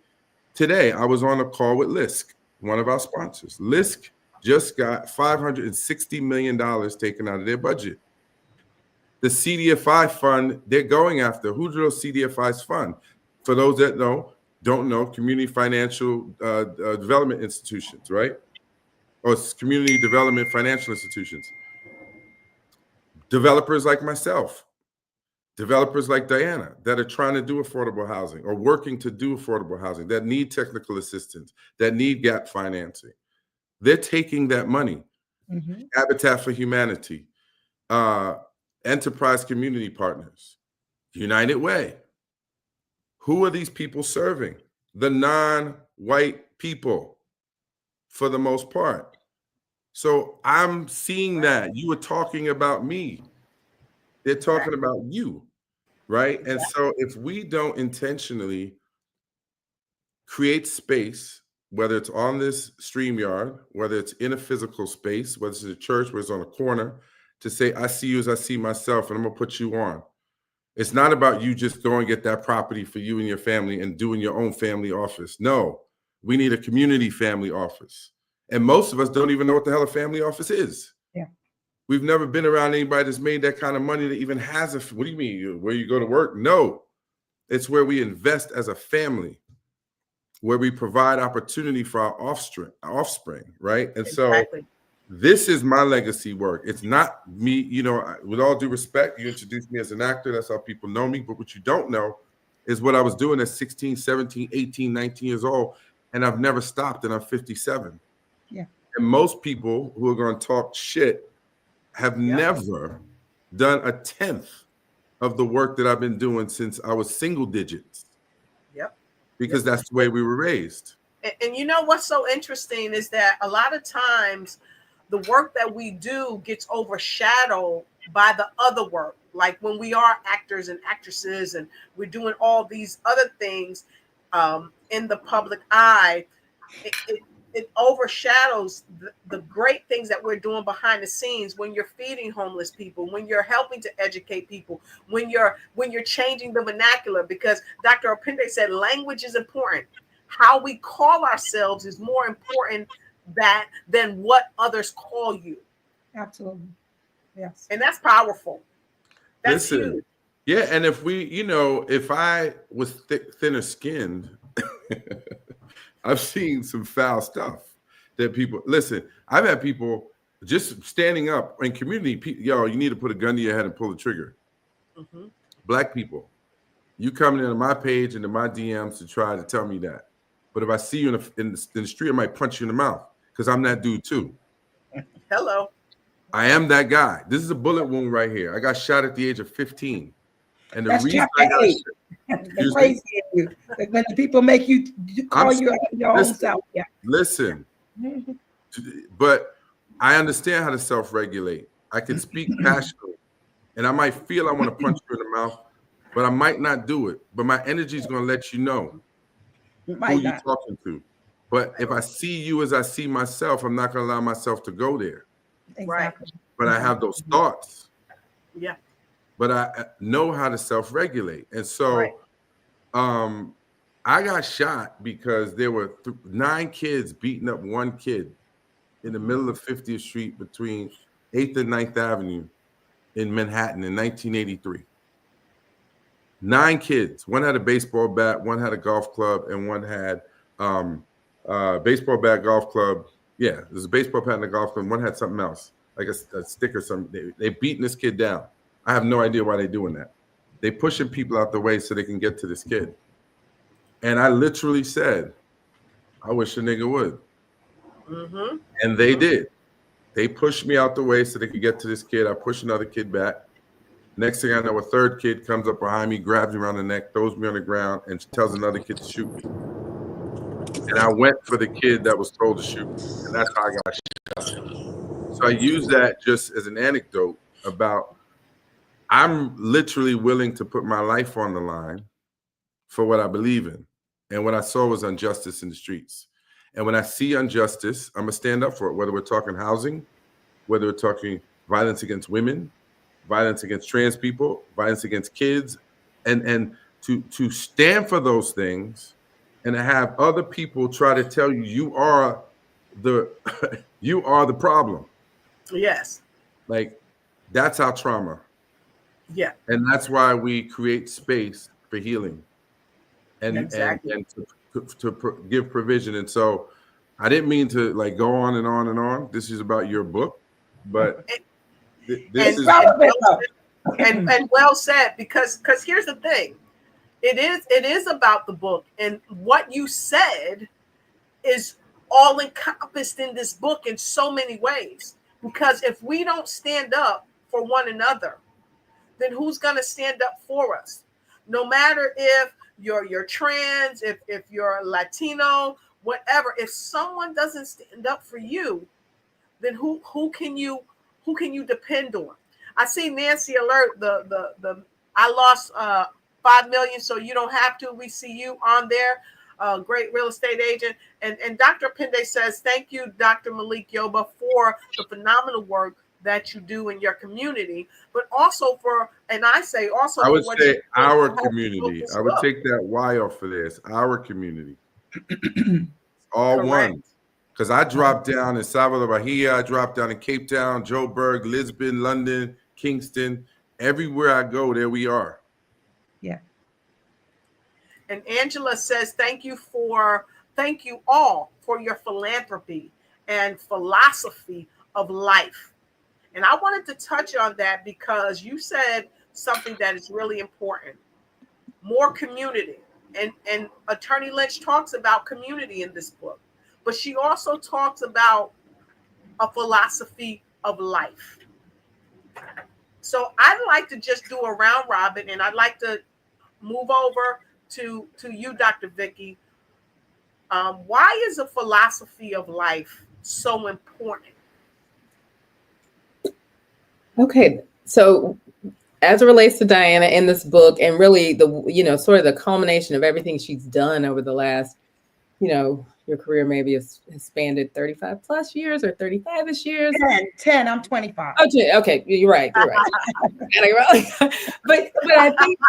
Speaker 7: today, I was on a call with Lisk, one of our sponsors. Lisk just got $560 million taken out of their budget. The CDFI fund they're going after, who do those CDFIs fund? For those that don't know, community financial development institutions, right? Or community development financial institutions. Developers like myself, developers like Diana that are trying to do affordable housing or working to do affordable housing, that need technical assistance, that need gap financing. They're taking that money. Mm-hmm. Habitat for Humanity, Enterprise Community Partners, United Way. Who are these people serving? The non-white people, for the most part. So I'm seeing that. You were talking about me. They're talking about you, right? And so if we don't intentionally create space, whether it's on this StreamYard, whether it's in a physical space, whether it's in a church, whether it's on a corner, to say, I see you as I see myself, and I'm going to put you on. It's not about you just going and get that property for you and your family and doing your own family office. No, we need a community family office. And most of us don't even know what the hell a family office is. Yeah. We've never been around anybody that's made that kind of money that even has what do you mean? Where you go to work? No, it's where we invest as a family, where we provide opportunity for our offspring, right? And so this is my legacy work. It's not me, with all due respect, you introduced me as an actor. That's how people know me. But what you don't know is what I was doing at 16, 17, 18, 19 years old. And I've never stopped, and I'm 57. Yeah. And most people who are going to talk shit have never done a tenth of the work that I've been doing since I was single digits. Yep. Because that's the way we were raised.
Speaker 1: And you know what's so interesting is that a lot of times the work that we do gets overshadowed by the other work. Like when we are actors and actresses and we're doing all these other things, in the public eye, it overshadows the great things that we're doing behind the scenes when you're feeding homeless people, when you're helping to educate people, when you're changing the vernacular, because Dr. Opende said language is important. How we call ourselves is more important than what others call you.
Speaker 2: Absolutely. Yes.
Speaker 1: And that's powerful. That's
Speaker 7: Listen,
Speaker 1: huge.
Speaker 7: yeah, and if we, if I was thinner skinned, I've seen some foul stuff that people, listen, I've had people just standing up in community, yo, you need to put a gun to your head and pull the trigger.
Speaker 1: Mm-hmm.
Speaker 7: Black people, you coming into my page, into my DMs to try to tell me that. But if I see you in the street, I might punch you in the mouth because I'm that dude too.
Speaker 1: Hello.
Speaker 7: I am that guy. This is a bullet wound right here. I got shot at the age of 15. And the
Speaker 2: That's
Speaker 7: reason
Speaker 2: chapter
Speaker 7: I
Speaker 2: 8. The crazy in you. When the people make you call you out your own self. Yeah.
Speaker 7: Listen, but I understand how to self-regulate. I can speak passionately, and I might feel I want to punch you in the mouth, but I might not do it. But my energy is going to let you know who you're talking to. But if I see you as I see myself, I'm not going to allow myself to go there.
Speaker 2: Exactly.
Speaker 7: But I have those thoughts.
Speaker 1: Yeah.
Speaker 7: But I know how to self-regulate. And so I got shot because there were 9 kids beating up one kid in the middle of 50th Street between 8th and 9th Avenue in Manhattan in 1983. 9 kids. One had a baseball bat, one had a golf club, and one had baseball bat, golf club. Yeah, there's a baseball bat and a golf club. One had something else, like a stick or something. They beating this kid down. I have no idea why they're doing that. They pushing people out the way so they can get to this kid. And I literally said, I wish a nigga would.
Speaker 1: Mm-hmm.
Speaker 7: And they did. They pushed me out the way so they could get to this kid. I pushed another kid back. Next thing I know, a third kid comes up behind me, grabs me around the neck, throws me on the ground, and tells another kid to shoot me. And I went for the kid that was told to shoot me. And that's how I got shot. So I use that just as an anecdote about I'm literally willing to put my life on the line for what I believe in. And what I saw was injustice in the streets. And when I see injustice, I'm going to stand up for it, whether we're talking housing, whether we're talking violence against women, violence against trans people, violence against kids, and to stand for those things and to have other people try to tell you you are the you are the problem.
Speaker 1: Yes.
Speaker 7: Like, that's our trauma.
Speaker 1: Yeah.
Speaker 7: And that's why we create space for healing and to give provision. And so I didn't mean to like go on and on and on. This is about your book, but this is
Speaker 1: and well said, because here's the thing. It is about the book, and what you said is all encompassed in this book in so many ways. Because if we don't stand up for one another, then who's going to stand up for us? No matter if you're trans, if you're Latino, whatever, if someone doesn't stand up for you, then who can you depend on? I see Nancy alert the I lost 5 million, so you don't have to. We see you on there. Great real estate agent. And Dr. Opende says, thank you, Dr. Malik Yoba, for the phenomenal work that you do in your community, but also I would
Speaker 7: say our community. I would take that Y off for this. Our community. All one. Because I dropped down in Salvador Bahia, I dropped down in Cape Town, Joburg, Lisbon, London, Kingston. Everywhere I go, there we are.
Speaker 2: Yeah.
Speaker 1: And Angela says, thank you all for your philanthropy and philosophy of life. And I wanted to touch on that because you said something that is really important. More community. And Attorney Lynch talks about community in this book. But she also talks about a philosophy of life. So I'd like to just do a round robin, and I'd like to move over to you, Dr. Vickie. Why is a philosophy of life so important?
Speaker 4: Okay, so as it relates to Diana in this book, and really the, sort of the culmination of everything she's done over the last, your career maybe has spanned 35 plus years or 35ish years.
Speaker 2: 10, I'm 25.
Speaker 4: Okay, you're right. But I think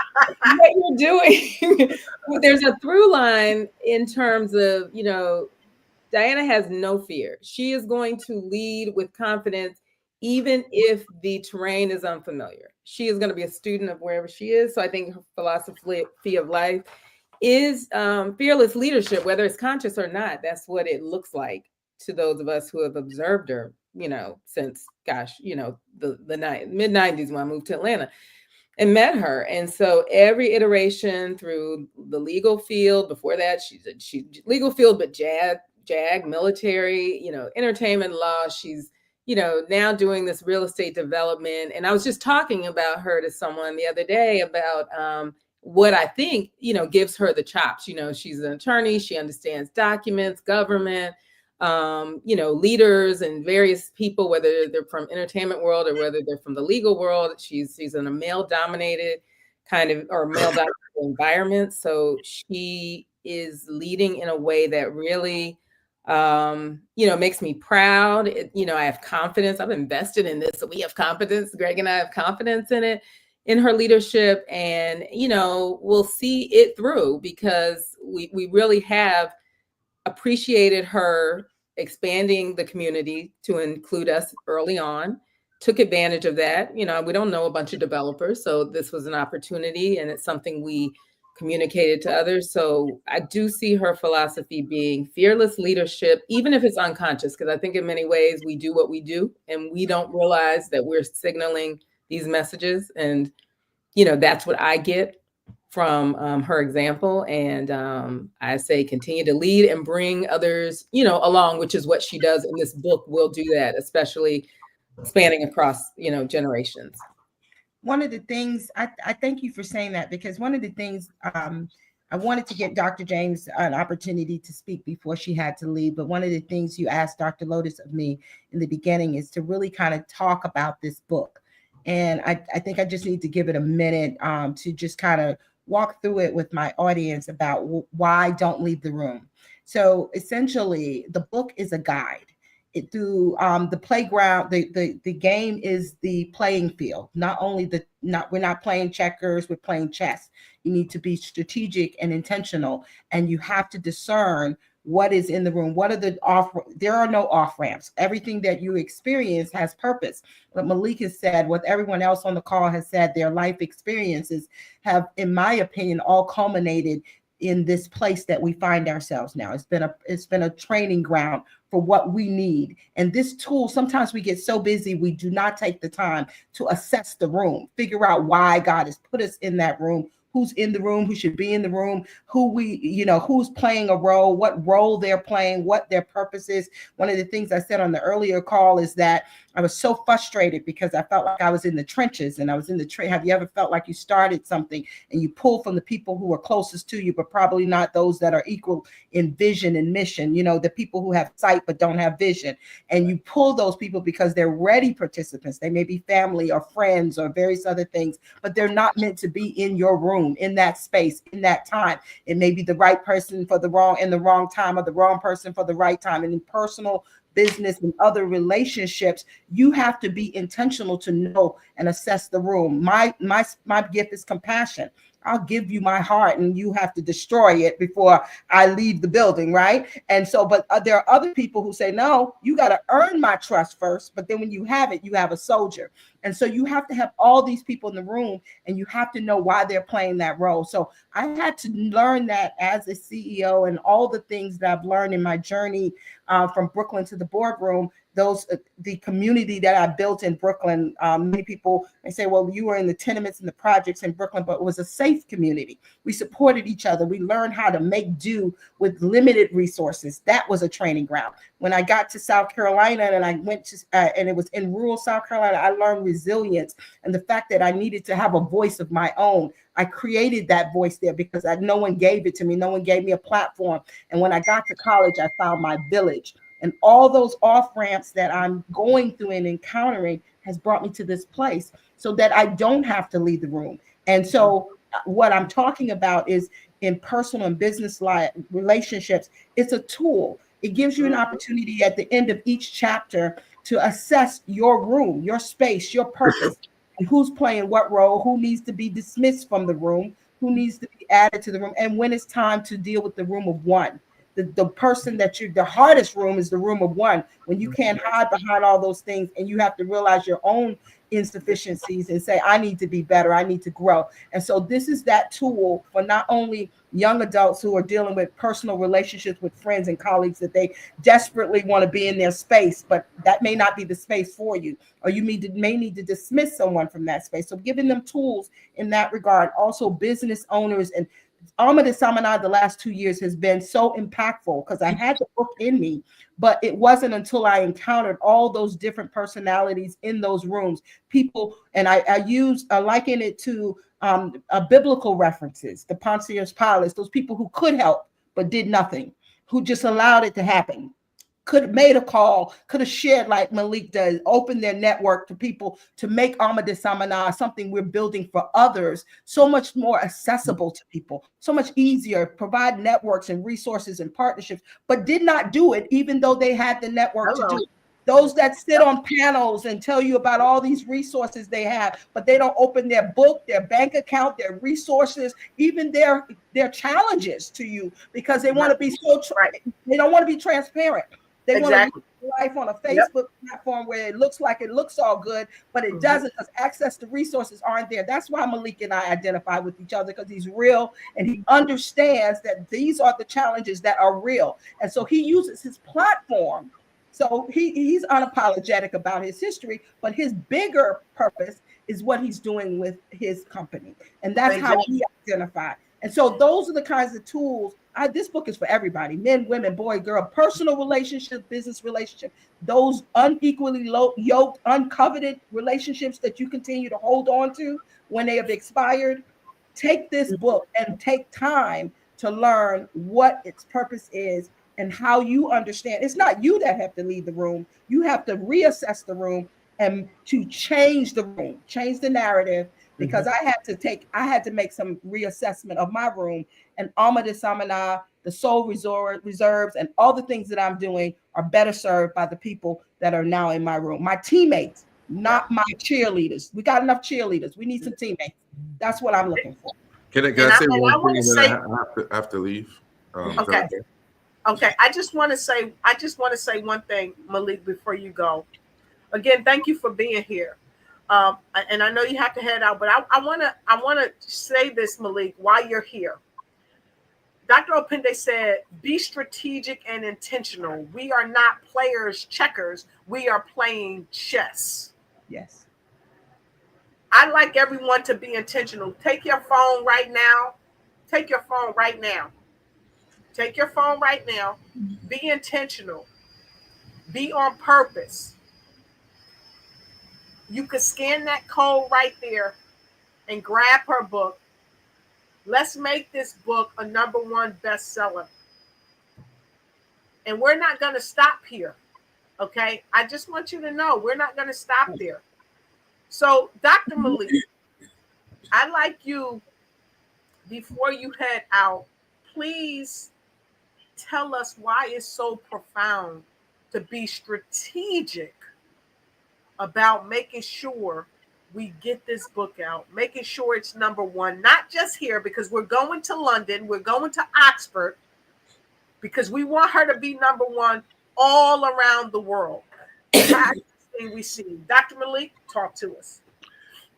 Speaker 4: what you're doing, there's a through line in terms of, Diana has no fear. She is going to lead with confidence, even if the terrain is unfamiliar. She is going to be a student of wherever she is. So I think her philosophy of life is fearless leadership, whether it's conscious or not. That's what it looks like to those of us who have observed her, since, the mid-90s when I moved to Atlanta and met her. And so every iteration through the legal field, before that, she's legal field, but JAG, military, entertainment law. She's, now doing this real estate development. And I was just talking about her to someone the other day about what I think, gives her the chops. She's an attorney. She understands documents, government, leaders and various people, whether they're from entertainment world or whether they're from the legal world. She's in a male-dominated male-dominated environment. So she is leading in a way that really makes me proud. I have confidence. I've invested in this. So we have confidence. Greg and I have confidence in her leadership, and, we'll see it through because we really have appreciated her expanding the community to include us early on, took advantage of that. We don't know a bunch of developers, so this was an opportunity, and it's something we communicated to others. So I do see her philosophy being fearless leadership, even if it's unconscious, because I think in many ways we do what we do and we don't realize that we're signaling these messages. And, that's what I get from her example. And I say continue to lead and bring others, along, which is what she does in this book. Will do that, especially spanning across, generations.
Speaker 2: One of the things, I thank you for saying that, because one of the things I wanted to get Dr. James an opportunity to speak before she had to leave. But one of the things you asked Dr. Lotus of me in the beginning is to really kind of talk about this book. And I think I just need to give it a minute to just kind of walk through it with my audience about why Don't Leave the Room. So essentially, the book is a guide. Through the playground, the game is the playing field. We're not playing checkers, we're playing chess. You need to be strategic and intentional, and you have to discern what is in the room. There are no off ramps. Everything that you experience has purpose. What Malik has said, what everyone else on the call has said, their life experiences have, in my opinion, all culminated in this place that we find ourselves now. It's been a training ground for what we need. And this tool, sometimes we get so busy, we do not take the time to assess the room, figure out why God has put us in that room, who's in the room, who should be in the room, who's playing a role, what role they're playing, what their purpose is. One of the things I said on the earlier call is that I was so frustrated because I felt like I was in the trenches and I was in the Have you ever felt like you started something and you pull from the people who are closest to you, but probably not those that are equal in vision and mission, the people who have sight but don't have vision. And you pull those people because they're ready participants. They may be family or friends or various other things, but they're not meant to be in your room, in that space, in that time. It may be the right person for the wrong time, or the wrong person for the right time. And in personal, business, and other relationships, you have to be intentional to know and assess the room. My gift is compassion. I'll give you my heart and you have to destroy it before I leave the building, right? And so, but there are other people who say, no, you got to earn my trust first. But then when you have it, you have a soldier. And so you have to have all these people in the room and you have to know why they're playing that role. So I had to learn that as a CEO, and all the things that I've learned in my journey from Brooklyn to the boardroom, the community that I built in Brooklyn. Many people may say, well, you were in the tenements and the projects in Brooklyn, but it was a safe community. We supported each other. We learned how to make do with limited resources. That was a training ground. When I got to South Carolina and I went to, and it was in rural South Carolina, I learned resilience and the fact that I needed to have a voice of my own. I created that voice there because no one gave it to me. No one gave me a platform. And when I got to college, I found my village. And all those off ramps that I'm going through and encountering has brought me to this place so that I don't have to leave the room. And so what I'm talking about is in personal and business life relationships, it's a tool. It gives you an opportunity at the end of each chapter to assess your room, your space, your purpose, and who's playing what role, who needs to be dismissed from the room, who needs to be added to the room, and when it's time to deal with the room of one. The person that the hardest room is the room of one, when you can't hide behind all those things and you have to realize your own insufficiencies and say, I need to be better, I need to grow. And so this is that tool for not only young adults who are dealing with personal relationships with friends and colleagues that they desperately want to be in their space, but that may not be the space for you, or you may need to dismiss someone from that space. So giving them tools in that regard. Also business owners, and Alma de Samaná the last 2 years has been so impactful because I had the book in me, but it wasn't until I encountered all those different personalities in those rooms, people, and I liken it to biblical references, the Pontius Pilate, those people who could help but did nothing, who just allowed it to happen. Could have made a call, could have shared like Malik does, open their network to people to make Alma de Samaná something we're building for others, so much more accessible to people, so much easier, provide networks and resources and partnerships, but did not do it even though they had the network to do it. Those that sit on panels and tell you about all these resources they have, but they don't open their book, their bank account, their resources, even their challenges to you because they want to be they don't want to be transparent. They want to live life on a Facebook platform where it looks all good, but it doesn't because access to resources aren't there. That's why Malik and I identify with each other, because he's real and he understands that these are the challenges that are real. And so he uses his platform. So he's unapologetic about his history, but his bigger purpose is what he's doing with his company. And that's how we identify. And so those are the kinds of tools. This book is for everybody, men, women, boy, girl, personal relationship, business relationship, those unequally yoked, uncoveted relationships that you continue to hold on to when they have expired. Take this book and take time to learn what its purpose is and how you understand. It's not you that have to leave the room. You have to reassess the room and to change the room, change the narrative, because I had to make some reassessment of my room. And Alma de Samaná, the Soule reserves, and all the things that I'm doing are better served by the people that are now in my room. My teammates, not my cheerleaders. We got enough cheerleaders. We need some teammates. That's what I'm looking for.
Speaker 7: Can I say one thing that I have to leave?
Speaker 1: Okay. Okay. I just want to say one thing, Malik, before you go. Again, thank you for being here. And I know you have to head out, but I want to say this, Malik, while you're here. Dr. Opende said, be strategic and intentional. We are not players checkers. We are playing chess.
Speaker 2: Yes.
Speaker 1: I'd like everyone to be intentional. Take your phone right now. Take your phone right now. Take your phone right now. Be intentional. Be on purpose. You could scan that code right there and grab her book. Let's make this book a #1 bestseller. And we're not going to stop here. Okay? I just want you to know we're not going to stop there. So, Dr. Malik, I'd like you, before you head out, please tell us why it's so profound to be strategic about making sure we get this book out, making sure it's #1, not just here, because we're going to London, we're going to Oxford, because we want her to be #1 all around the world. That's the thing we see. Dr. Malik, talk to us.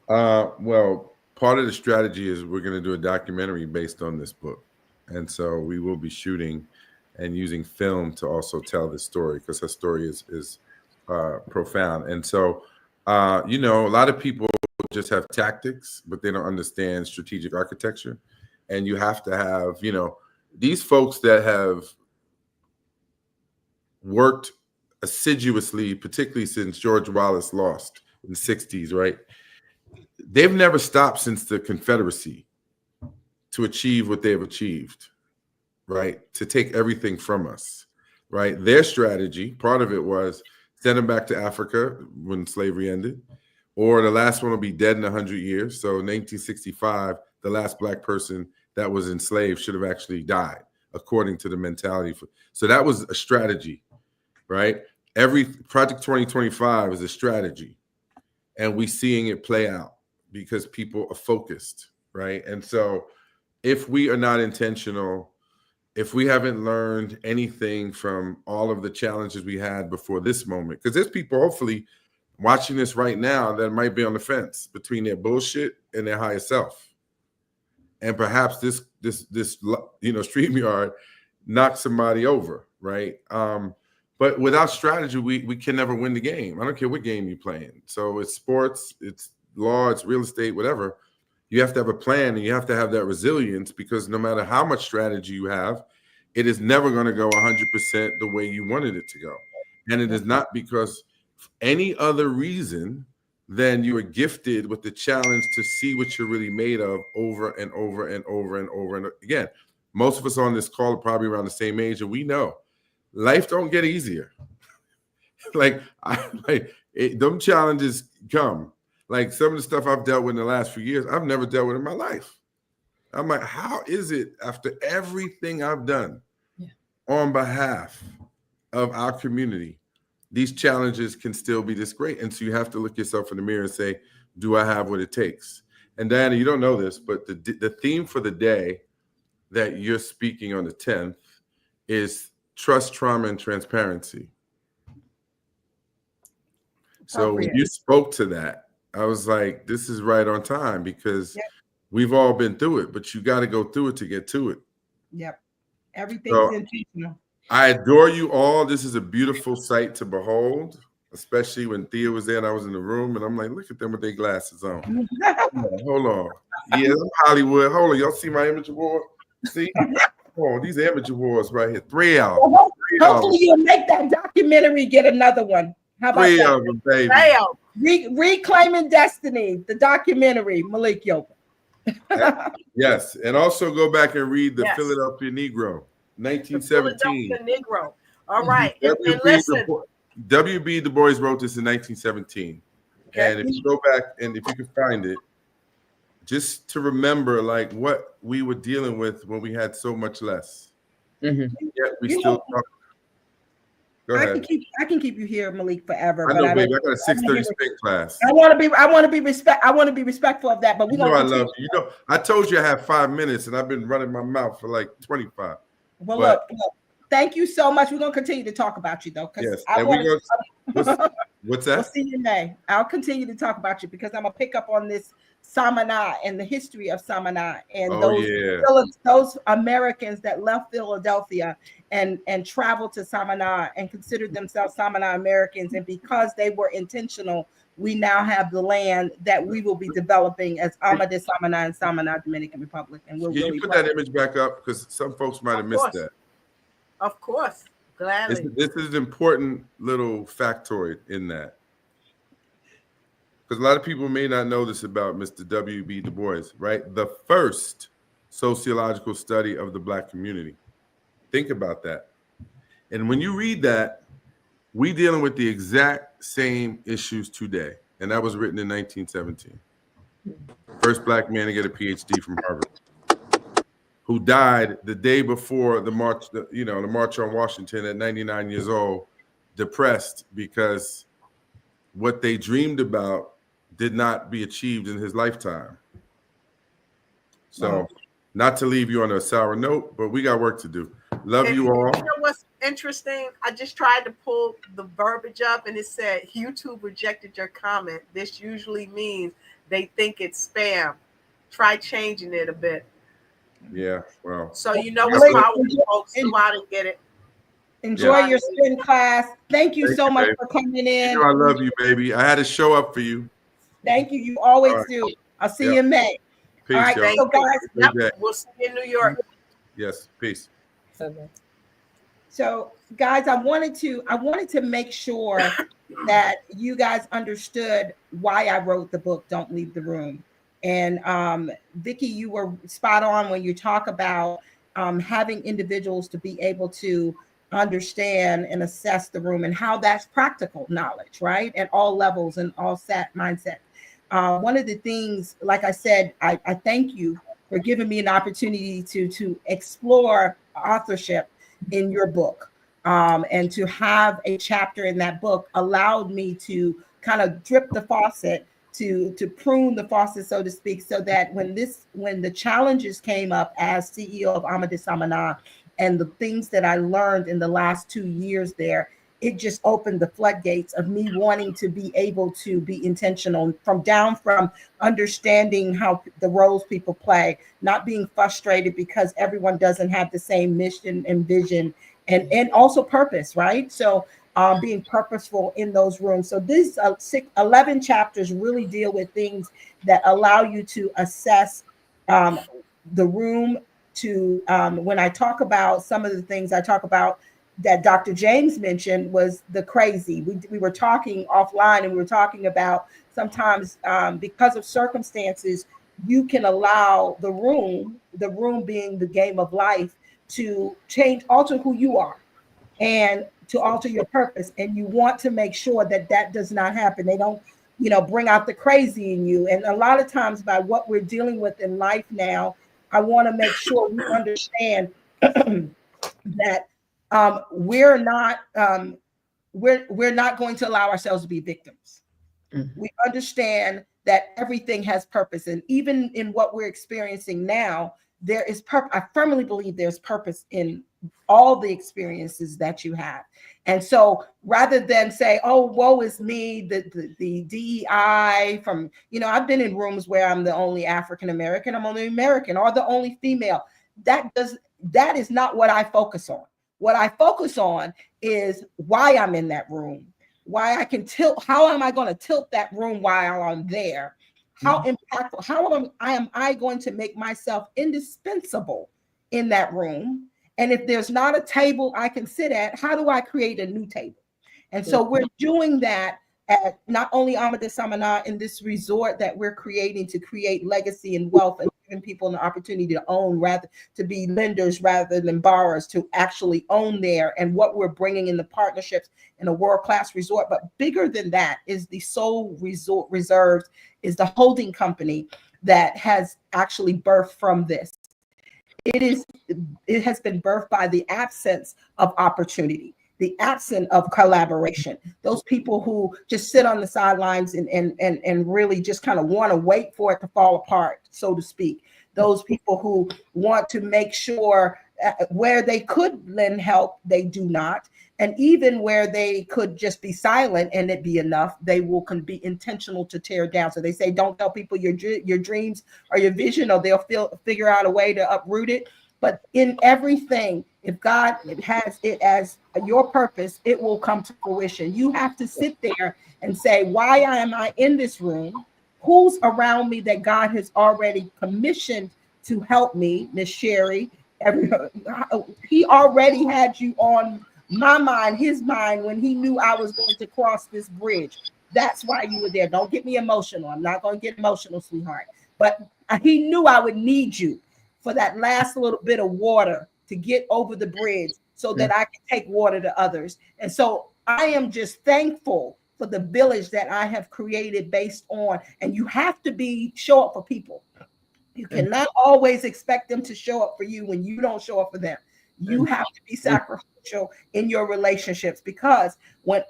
Speaker 7: Well, part of the strategy is we're going to do a documentary based on this book. And so we will be shooting and using film to also tell the story, because her story is profound. And so, a lot of people just have tactics, but they don't understand strategic architecture. And you have to have, these folks that have worked assiduously, particularly since George Wallace lost in the 60s, right? They've never stopped since the Confederacy to achieve what they've achieved, right? To take everything from us. right? Their strategy, part of it was send them back to Africa when slavery ended, or the last one will be dead in 100 years. So in 1965, the last Black person that was enslaved should have actually died, according to the mentality. So that was a strategy, right? Every Project 2025 is a strategy, and we're seeing it play out because people are focused, right? And so if we are not intentional, if we haven't learned anything from all of the challenges we had before this moment, because there's people hopefully watching this right now that might be on the fence between their bullshit and their higher self. And perhaps this StreamYard knocks somebody over, right? But without strategy, we can never win the game. I don't care what game you're playing. So it's sports, it's law, it's real estate, whatever. You have to have a plan, and you have to have that resilience, because no matter how much strategy you have, it is never going to go 100% the way you wanted it to go. And it is not because any other reason than you are gifted with the challenge to see what you're really made of over and over and over and over and again. Most of us on this call are probably around the same age, and we know life don't get easier. Them challenges come. Like some of the stuff I've dealt with in the last few years, I've never dealt with in my life. I'm like, how is it after everything I've done on behalf of our community, these challenges can still be this great? And so you have to look yourself in the mirror and say, do I have what it takes? And Diana, you don't know this, but the theme for the day that you're speaking on the 10th is trust, trauma, and transparency. So when you spoke to that, I was like, this is right on time, because we've all been through it, but you got to go through it to get to it.
Speaker 2: Yep. Everything's intentional.
Speaker 7: I adore you all. This is a beautiful sight to behold, especially when Thea was there and I was in the room, and I'm like, look at them with their glasses on. Hold on. Yeah, I'm Hollywood. Hold on. Y'all see my image award? See? Oh, these image awards right here. 3 hours.
Speaker 2: Well, hopefully you'll make that documentary get another one. How about
Speaker 7: 3
Speaker 2: that?
Speaker 7: of them, baby.
Speaker 2: Reclaiming Destiny, the documentary, Malik Yoba.
Speaker 7: Yes, and also go back and read the Philadelphia Negro, 1917.
Speaker 1: The Philadelphia Negro. All right, and listen.
Speaker 7: W.B. Du Bois wrote this in 1917, and if you go back and if you can find it, just to remember like what we were dealing with when we had so much less. Yet we still talk. Go ahead.
Speaker 2: I can keep you here, Malik, forever.
Speaker 7: I know, baby. I got a 6:30 spin class.
Speaker 2: I want to be respectful of that. But we
Speaker 7: I love you. You know, I told you I have 5 minutes, and I've been running my mouth for like 25.
Speaker 2: Well, look, thank you so much. We're gonna continue to talk about you, though.
Speaker 7: Yes. What's that?
Speaker 2: We'll see you in May. I'll continue to talk about you because I'm gonna pick up on this Samana and the history of Samana and those Americans that left Philadelphia and traveled to Samana and considered themselves Samana Americans, and because they were intentional, we now have the land that we will be developing as Ama de Samana and Samana Dominican Republic. And we'll
Speaker 7: you put that image back up because some folks might have missed that.
Speaker 1: Of course, gladly.
Speaker 7: This is an important little factoid in that. Because a lot of people may not know this about Mr. W.B. Du Bois, right? The first sociological study of the Black community. Think about that. And when you read that, we dealing with the exact same issues today. And that was written in 1917. First Black man to get a Ph.D. from Harvard, who died the day before the march, the March on Washington at 99 years old, depressed because what they dreamed about did not be achieved in his lifetime. So, not to leave you on a sour note, but we got work to do. Love you all.
Speaker 1: You know what's interesting? I just tried to pull the verbiage up, and it said, YouTube rejected your comment. This usually means they think it's spam. Try changing it a bit.
Speaker 7: Yeah, well.
Speaker 1: So you know what's wrong, folks. Go out and get it.
Speaker 2: Enjoy your spin class. Thank you so much for coming in.
Speaker 7: You know I love you, baby. I had to show up for you.
Speaker 2: Thank you. You always do. I'll see you in May.
Speaker 7: Peace,
Speaker 2: all right,
Speaker 7: y'all.
Speaker 2: so guys,
Speaker 1: we'll see you in New York.
Speaker 7: Yes, peace.
Speaker 2: So guys, I wanted to make sure that you guys understood why I wrote the book, Don't Leave the Room. And Vickie, you were spot on when you talk about having individuals to be able to understand and assess the room, and how that's practical knowledge, right? At all levels and all mindset. One of the things, like I said, I thank you for giving me an opportunity to explore authorship in your book. And to have a chapter in that book allowed me to kind of drip the faucet, to prune the faucet, so to speak, so that when the challenges came up as CEO of Amadis Amana, and the things that I learned in the last 2 years there, it just opened the floodgates of me wanting to be able to be intentional from understanding how the roles people play, not being frustrated because everyone doesn't have the same mission and vision, and also purpose, right? So being purposeful in those rooms. So these 11 chapters really deal with things that allow you to assess the room. To when I talk about some of the things I talk about that Dr. James mentioned was the crazy. We were talking offline, and we were talking about sometimes because of circumstances, you can allow the room being the game of life, to alter who you are and to alter your purpose. And you want to make sure that does not happen. They don't, bring out the crazy in you. And a lot of times by what we're dealing with in life now, I want to make sure we understand that we're not going to allow ourselves to be victims. Mm-hmm. We understand that everything has purpose, and even in what we're experiencing now, there is purpose. I firmly believe there's purpose in all the experiences that you have. And so rather than say, oh, woe is me, the DEI from, I've been in rooms where I'm the only African-American, I'm only American, or the only female. That is not what I focus on. What I focus on is why I'm in that room, why I can tilt, how am I going to tilt that room while I'm there? How impactful, how am I going to make myself indispensable in that room? And if there's not a table I can sit at, how do I create a new table? And so we're doing that at not only Amadis Amana in this resort that we're creating to create legacy and wealth, and giving people an opportunity to own, rather to be lenders rather than borrowers, to actually own there, and what we're bringing in the partnerships in a world-class resort. But bigger than that is the Soule Resort Reserves, is the holding company that has actually birthed from this. It has been birthed by the absence of opportunity, the absence of collaboration. Those people who just sit on the sidelines and really just kind of want to wait for it to fall apart, so to speak. Those people who want to make sure where they could lend help, they do not. And even where they could just be silent and it be enough, they can be intentional to tear down. So they say, don't tell people your dreams or your vision, or they'll figure out a way to uproot it. But in everything, if God has it as your purpose, it will come to fruition. You have to sit there and say, why am I in this room? Who's around me that God has already commissioned to help me, Miss Sherrie? He already had you on my mind, his mind, when he knew I was going to cross this bridge. That's why you were there. Don't get me emotional. I'm not going to get emotional, sweetheart. But he knew I would need you for that last little bit of water to get over the bridge, so that I can take water to others. And so I am just thankful for the village that I have created based on, and you have to show up for people. You cannot always expect them to show up for you when you don't show up for them. You have to be sacrificial in your relationships, because when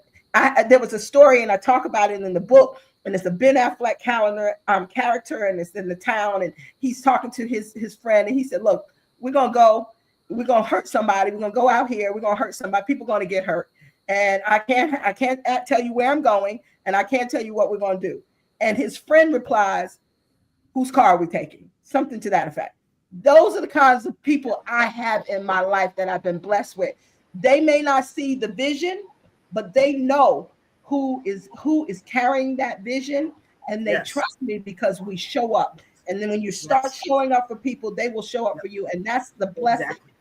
Speaker 2: there was a story, and I talk about it in the book, and it's a Ben Affleck character, and it's in the town, and he's talking to his friend, and he said, look, we're going to hurt somebody. We're going to go out here. We're going to hurt somebody. People are going to get hurt. And I can't tell you where I'm going, and I can't tell you what we're going to do. And his friend replies, whose car are we taking? Something to that effect. Those are the kinds of people I have in my life that I've been blessed with. They may not see the vision, but they know who is carrying that vision, and they trust me because we show up. And then when you start showing up for people, they will show up for you. And that's the blessing. Exactly.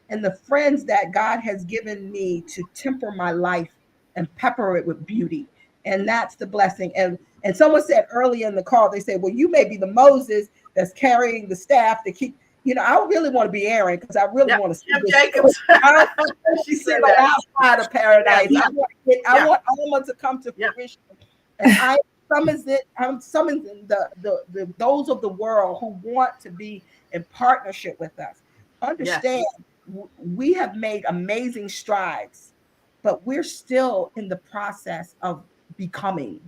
Speaker 2: And the friends that God has given me to temper my life and pepper it with beauty. And that's the blessing. And someone said earlier in the call, they said, well, you may be the Moses that's carrying the staff to keep. you know, I really want to be Aaron because I really
Speaker 1: Yep.
Speaker 2: want to see
Speaker 1: Kim
Speaker 2: this.
Speaker 1: Jacobs.
Speaker 2: She said on the outside of paradise.
Speaker 1: Yeah.
Speaker 2: I want Alma to come to
Speaker 1: Yeah.
Speaker 2: fruition. And I'm summoning the those of the world who want to be in partnership with us. Understand, we have made amazing strides, but we're still in the process of becoming,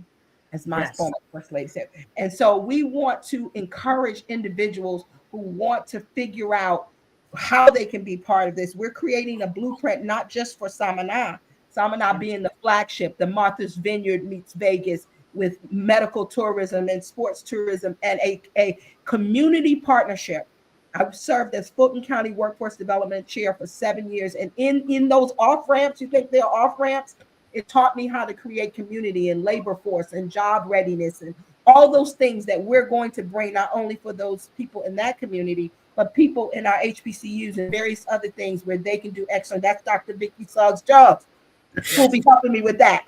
Speaker 2: as my former first lady said. And so we want to encourage individuals who want to figure out how they can be part of this. We're creating a blueprint, not just for Samana being the flagship, the Martha's Vineyard meets Vegas with medical tourism and sports tourism and a community partnership. I've served as Fulton County Workforce Development Chair for 7 years. And in those off-ramps, you think they're off-ramps? It taught me how to create community and labor force and job readiness and all those things that we're going to bring not only for those people in that community, but people in our HBCUs and various other things where they can do excellent. That's Dr. Vickie Suggs-Jones, who'll be helping me with that.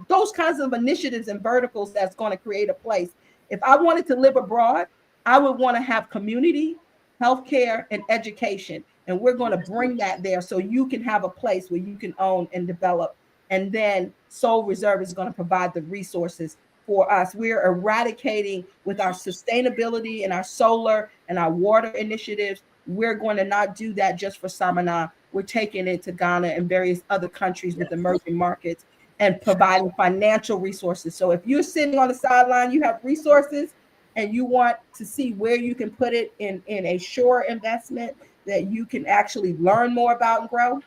Speaker 2: Those kinds of initiatives and verticals that's going to create a place. If I wanted to live abroad, I would want to have community, healthcare, and education. And we're going to bring that there so you can have a place where you can own and develop. And then Soule Reserve is going to provide the resources for us. We're eradicating with our sustainability and our solar and our water initiatives. We're going to not do that just for Samana. We're taking it to Ghana and various other countries with emerging markets and providing financial resources. So if you're sitting on the sideline, you have resources and you want to see where you can put it in a sure investment that you can actually learn more about and grow.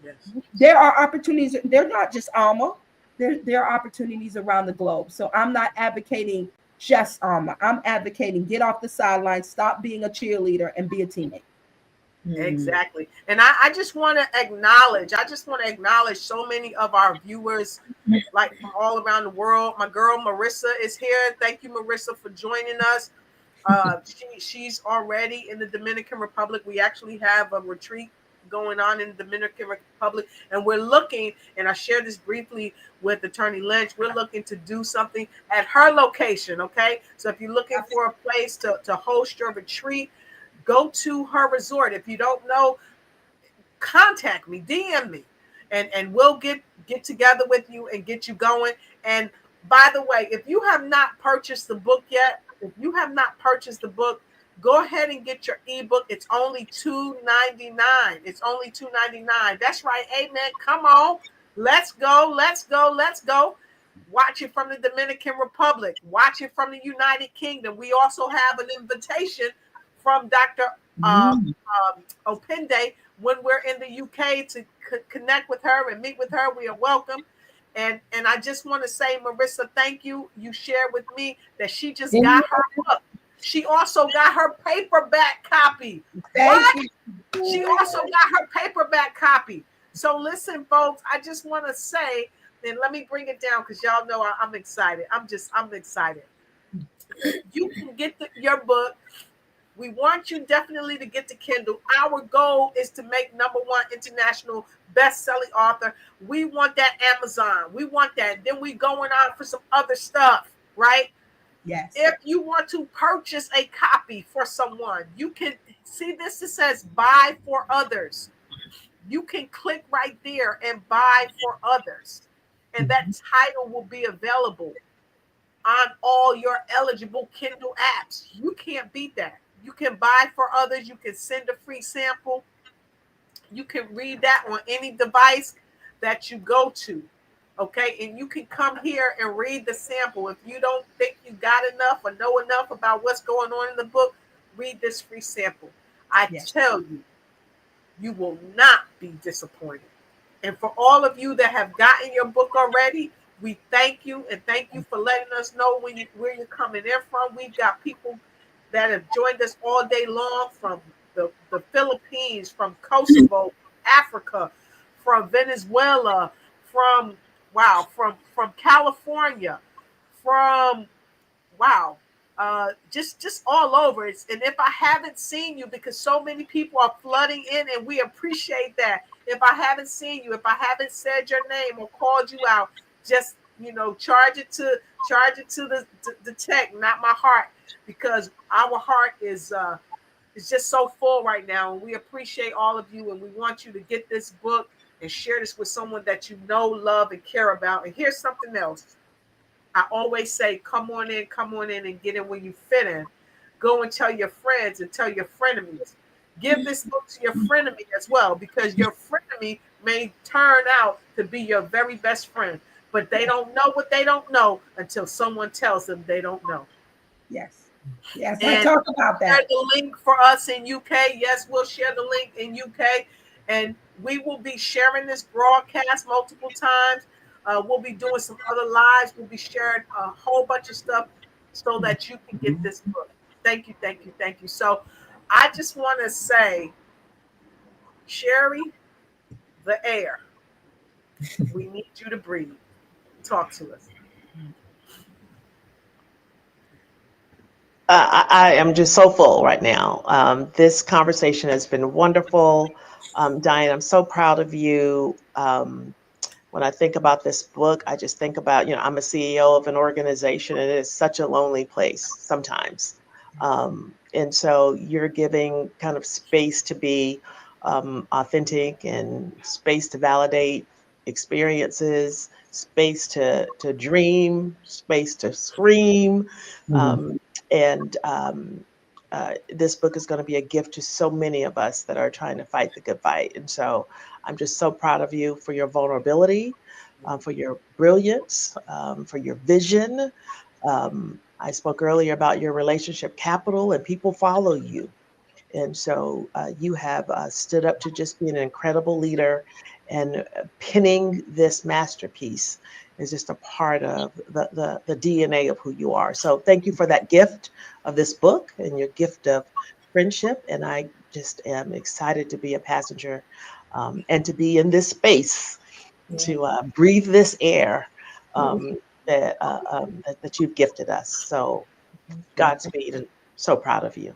Speaker 2: Yes. There are opportunities. They're not just Alma. There are opportunities around the globe. So I'm not advocating just Alma. I'm advocating get off the sideline, stop being a cheerleader, and be a teammate.
Speaker 1: Exactly. And I just want to acknowledge so many of our viewers, like from all around the world. My girl Marissa is here. Thank you, Marissa, for joining us. She's already in the Dominican Republic. We actually have a retreat going on in the Dominican Republic, and we're looking, and I shared this briefly with Attorney Lynch, we're looking to do something at her location. Okay, so if you're looking for a place to host your retreat, go to her resort. If you don't know, contact me, DM me, and we'll get together with you and get you going. And by the way, if you have not purchased the book yet, go ahead and get your ebook. It's only $2.99. It's only $2.99. That's right. Amen. Come on. Let's go. Watch it from the Dominican Republic. Watch it from the United Kingdom. We also have an invitation from Dr. Opende when we're in the UK to connect with her and meet with her. We are welcome. And I just want to say, Marissa, thank you. You shared with me that she just got her book. She also got her paperback copy. She also got her paperback copy. So listen, folks, I just want to say, and let me bring it down because y'all know I'm excited. I'm excited. You can get your book. We want you definitely to get the Kindle. Our goal is to make #1 international best-selling author. We want that Amazon. We want that. Then we going on for some other stuff, right?
Speaker 2: Yes.
Speaker 1: If you want to purchase a copy for someone, you can see this. It says buy for others. You can click right there and buy for others. And that title will be available on all your eligible Kindle apps. You can't beat that. You can buy for others. You can send a free sample. You can read that on any device that you go to. Okay, and you can come here and read the sample. If you don't think you got enough or know enough about what's going on in the book, read this free sample. I tell you, you will not be disappointed. And for all of you that have gotten your book already, we thank you, and thank you for letting us know where you're coming in from. We've got people that have joined us all day long from the Philippines, from Kosovo, Africa, from Venezuela, from California, from just all over. And if I haven't seen you, because so many people are flooding in, and we appreciate that. If I haven't seen you, if I haven't said your name or called you out, just charge it to the tech, not my heart, because our heart is just so full right now, and we appreciate all of you, and we want you to get this book and share this with someone that you know, love, and care about. And here's something else. I always say, come on in and get in where you fit in. Go and tell your friends and tell your frenemies. Give this book to your frenemy as well, because your frenemy may turn out to be your very best friend, but they don't know what they don't know until someone tells them they don't know.
Speaker 2: Yes. Yes,
Speaker 1: And
Speaker 2: let's talk about that.
Speaker 1: share the link for us in UK. Yes, we'll share the link in UK, and we will be sharing this broadcast multiple times. We'll be doing some other lives. We'll be sharing a whole bunch of stuff so that you can get this book. Thank you, thank you, thank you. So I just want to say, Sherrie, the air, we need you to breathe. Talk to us.
Speaker 5: I am just so full right now. This conversation has been wonderful. Diane, I'm so proud of you. When I think about this book, I just think about, I'm a CEO of an organization, and it is such a lonely place sometimes. And so you're giving kind of space to be authentic, and space to validate experiences, space to dream, space to scream. This book is going to be a gift to so many of us that are trying to fight the good fight. And so I'm just so proud of you for your vulnerability, for your brilliance, for your vision. I spoke earlier about your relationship capital, and people follow you. And so you have stood up to just being an incredible leader, and penning this masterpiece is just a part of the DNA of who you are. So thank you for that gift of this book and your gift of friendship. And I just am excited to be a passenger and to be in this space, to breathe this air that you've gifted us. So Godspeed, and so proud of you.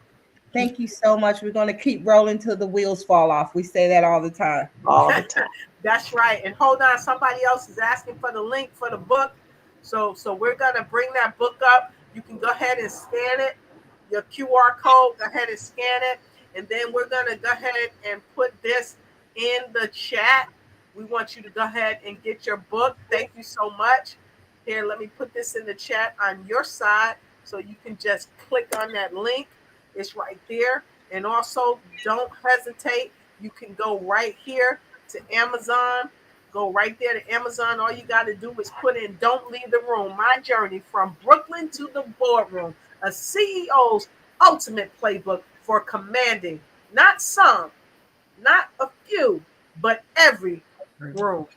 Speaker 2: Thank you so much. We're going to keep rolling till the wheels fall off. We say that all the time.
Speaker 5: All the time.
Speaker 1: That's right. And hold on, somebody else is asking for the link for the book. So we're going to bring that book up. You can go ahead and scan it. Your QR code, go ahead and scan it. And then we're going to go ahead and put this in the chat. We want you to go ahead and get your book. Thank you so much. Here, let me put this in the chat on your side so you can just click on that link. It's right there. And also, don't hesitate. You can go right here to Amazon. Go right there to Amazon. All you got to do is put in Don't Leave the Room, My Journey from Brooklyn to the Boardroom, a CEO's ultimate playbook for commanding not some, not a few, but every room.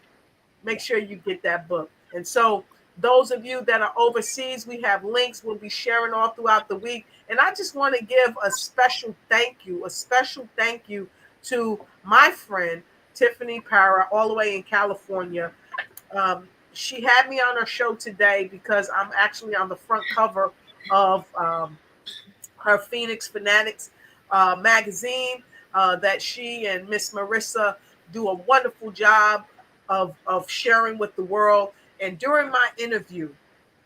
Speaker 1: Make sure you get that book. And so those of you that are overseas, we have links we'll be sharing all throughout the week. And I just want to give a special thank you to my friend, Tiffany Para, all the way in California. She had me on her show today because I'm actually on the front cover of her Phoenix Fanatics magazine that she and Miss Marissa do a wonderful job of sharing with the world. And during my interview,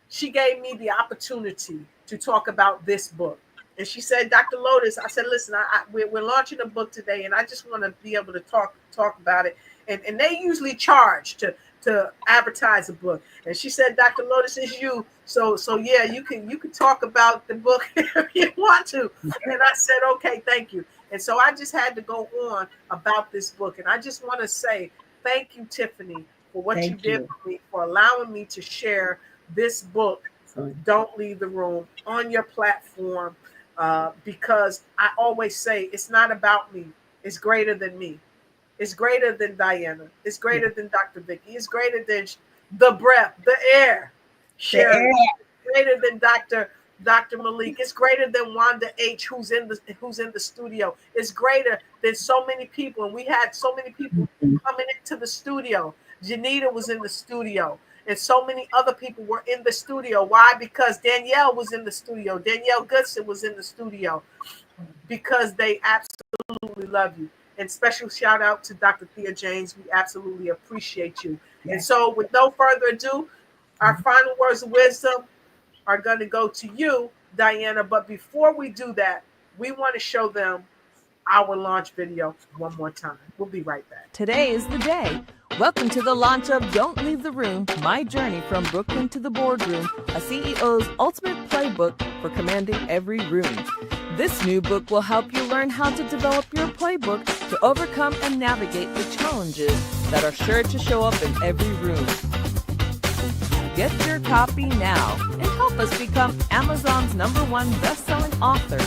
Speaker 1: she gave me the opportunity to talk about this book. And she said, Dr. Lotus, I said, listen, we're launching a book today, and I just want to be able to talk about it. And they usually charge to advertise a book. And she said, Dr. Lotus, is you. So yeah, you can talk about the book if you want to. And I said, okay, thank you. And so I just had to go on about this book. And I just want to say thank you, Tiffany, for what you did for me, for allowing me to share this book, Don't Leave the Room, on your platform, because I always say it's not about me. It's greater than me. It's greater than Diana. It's greater than Dr. Vickie. It's greater than the breath, the air, Sherrie. It's greater than Dr. Malik. It's greater than Wanda H, who's in the studio. It's greater than so many people. And we had so many people coming into the studio. Janita was in the studio, and so many other people were in the studio. Why? Because Danielle was in the studio. Danielle Goodson was in the studio, because they absolutely love you. And special shout out to Dr. Thea James. We absolutely appreciate you. Yes. And so with no further ado, Our final words of wisdom are going to go to you, Diana. But before we do that, we want to show them our launch video one more time. We'll be right back.
Speaker 6: Today is the day. Welcome to the launch of Don't Leave the Room, My Journey from Brooklyn to the Boardroom, a CEO's ultimate playbook for commanding every room. This new book will help you learn how to develop your playbook to overcome and navigate the challenges that are sure to show up in every room. Get your copy now and help us become Amazon's #1 best-selling author.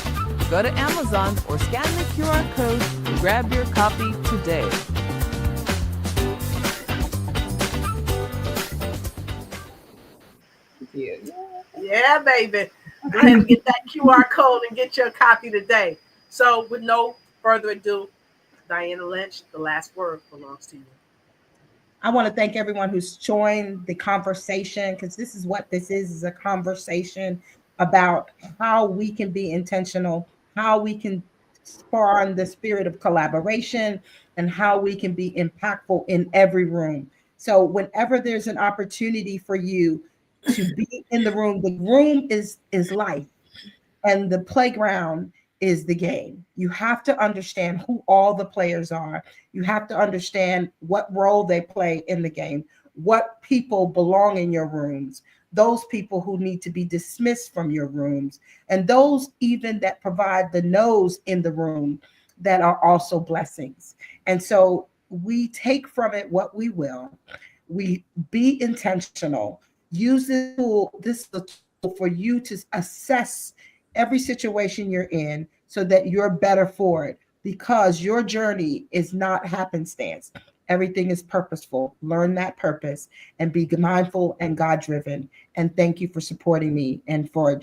Speaker 6: Go to Amazon or scan the QR code and grab your copy today.
Speaker 1: Yeah, baby. Go ahead and get that QR code and get your copy today. So with no further ado, Diana Lynch, the last word belongs to you.
Speaker 2: I want to thank everyone who's joined the conversation, because this is what this is a conversation about how we can be intentional, how we can spawn the spirit of collaboration, and how we can be impactful in every room. So whenever there's an opportunity for you to be in the room is life, and the playground is the game. You have to understand who all the players are. You have to understand what role they play in the game, what people belong in your rooms, those people who need to be dismissed from your rooms, and those even that provide the no's in the room that are also blessings. And so we take from it what we will. We be intentional. Use this tool, this is a tool for you to assess every situation you're in so that you're better for it, because your journey is not happenstance. Everything is purposeful. Learn that purpose and be mindful and God-driven. And thank you for supporting me and for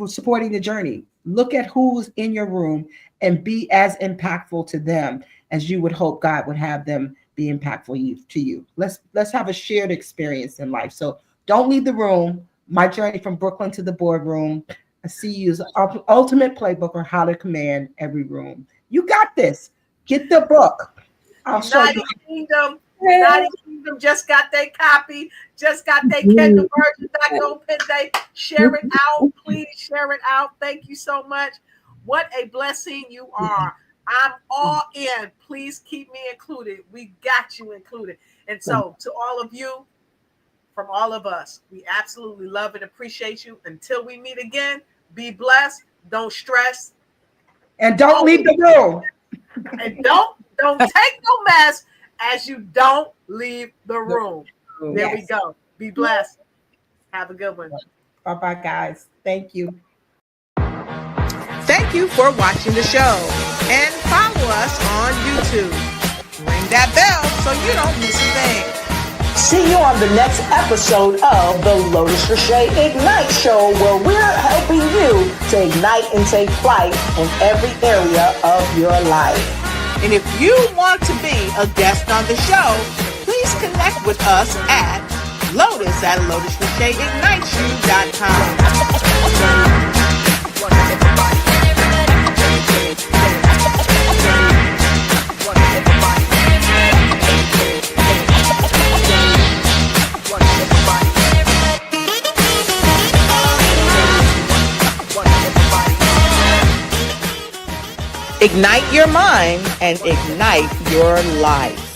Speaker 2: supporting the journey. Look at who's in your room and be as impactful to them as you would hope God would have them be impactful to you. Let's have a shared experience in life. So don't leave the room. My journey from Brooklyn to the boardroom. I see you as ultimate playbook on how to command every room. You got this. Get the book. I'll show you.
Speaker 1: United Kingdom just got their copy, just got their Kindle version back on Pen Day. Share it out. Please share it out. Thank you so much. What a blessing you are. I'm all in. Please keep me included. We got you included. And so to all of you, from all of us, we absolutely love and appreciate you. Until we meet again, be blessed. Don't stress.
Speaker 2: And don't leave the room.
Speaker 1: And don't take no mess as you don't leave the room. There we go. Be blessed. Have a good one.
Speaker 2: Bye-bye, guys. Thank you.
Speaker 8: Thank you for watching the show, and follow us on YouTube. Ring that bell so you don't miss a thing.
Speaker 9: See you on the next episode of the Lotus Riché Ignite Show, where we're helping you to ignite and take flight in every area of your life.
Speaker 8: And if you want to be a guest on the show, please connect with us at Lotus at lotusricheigniteyou.com. Ignite your mind and ignite your life.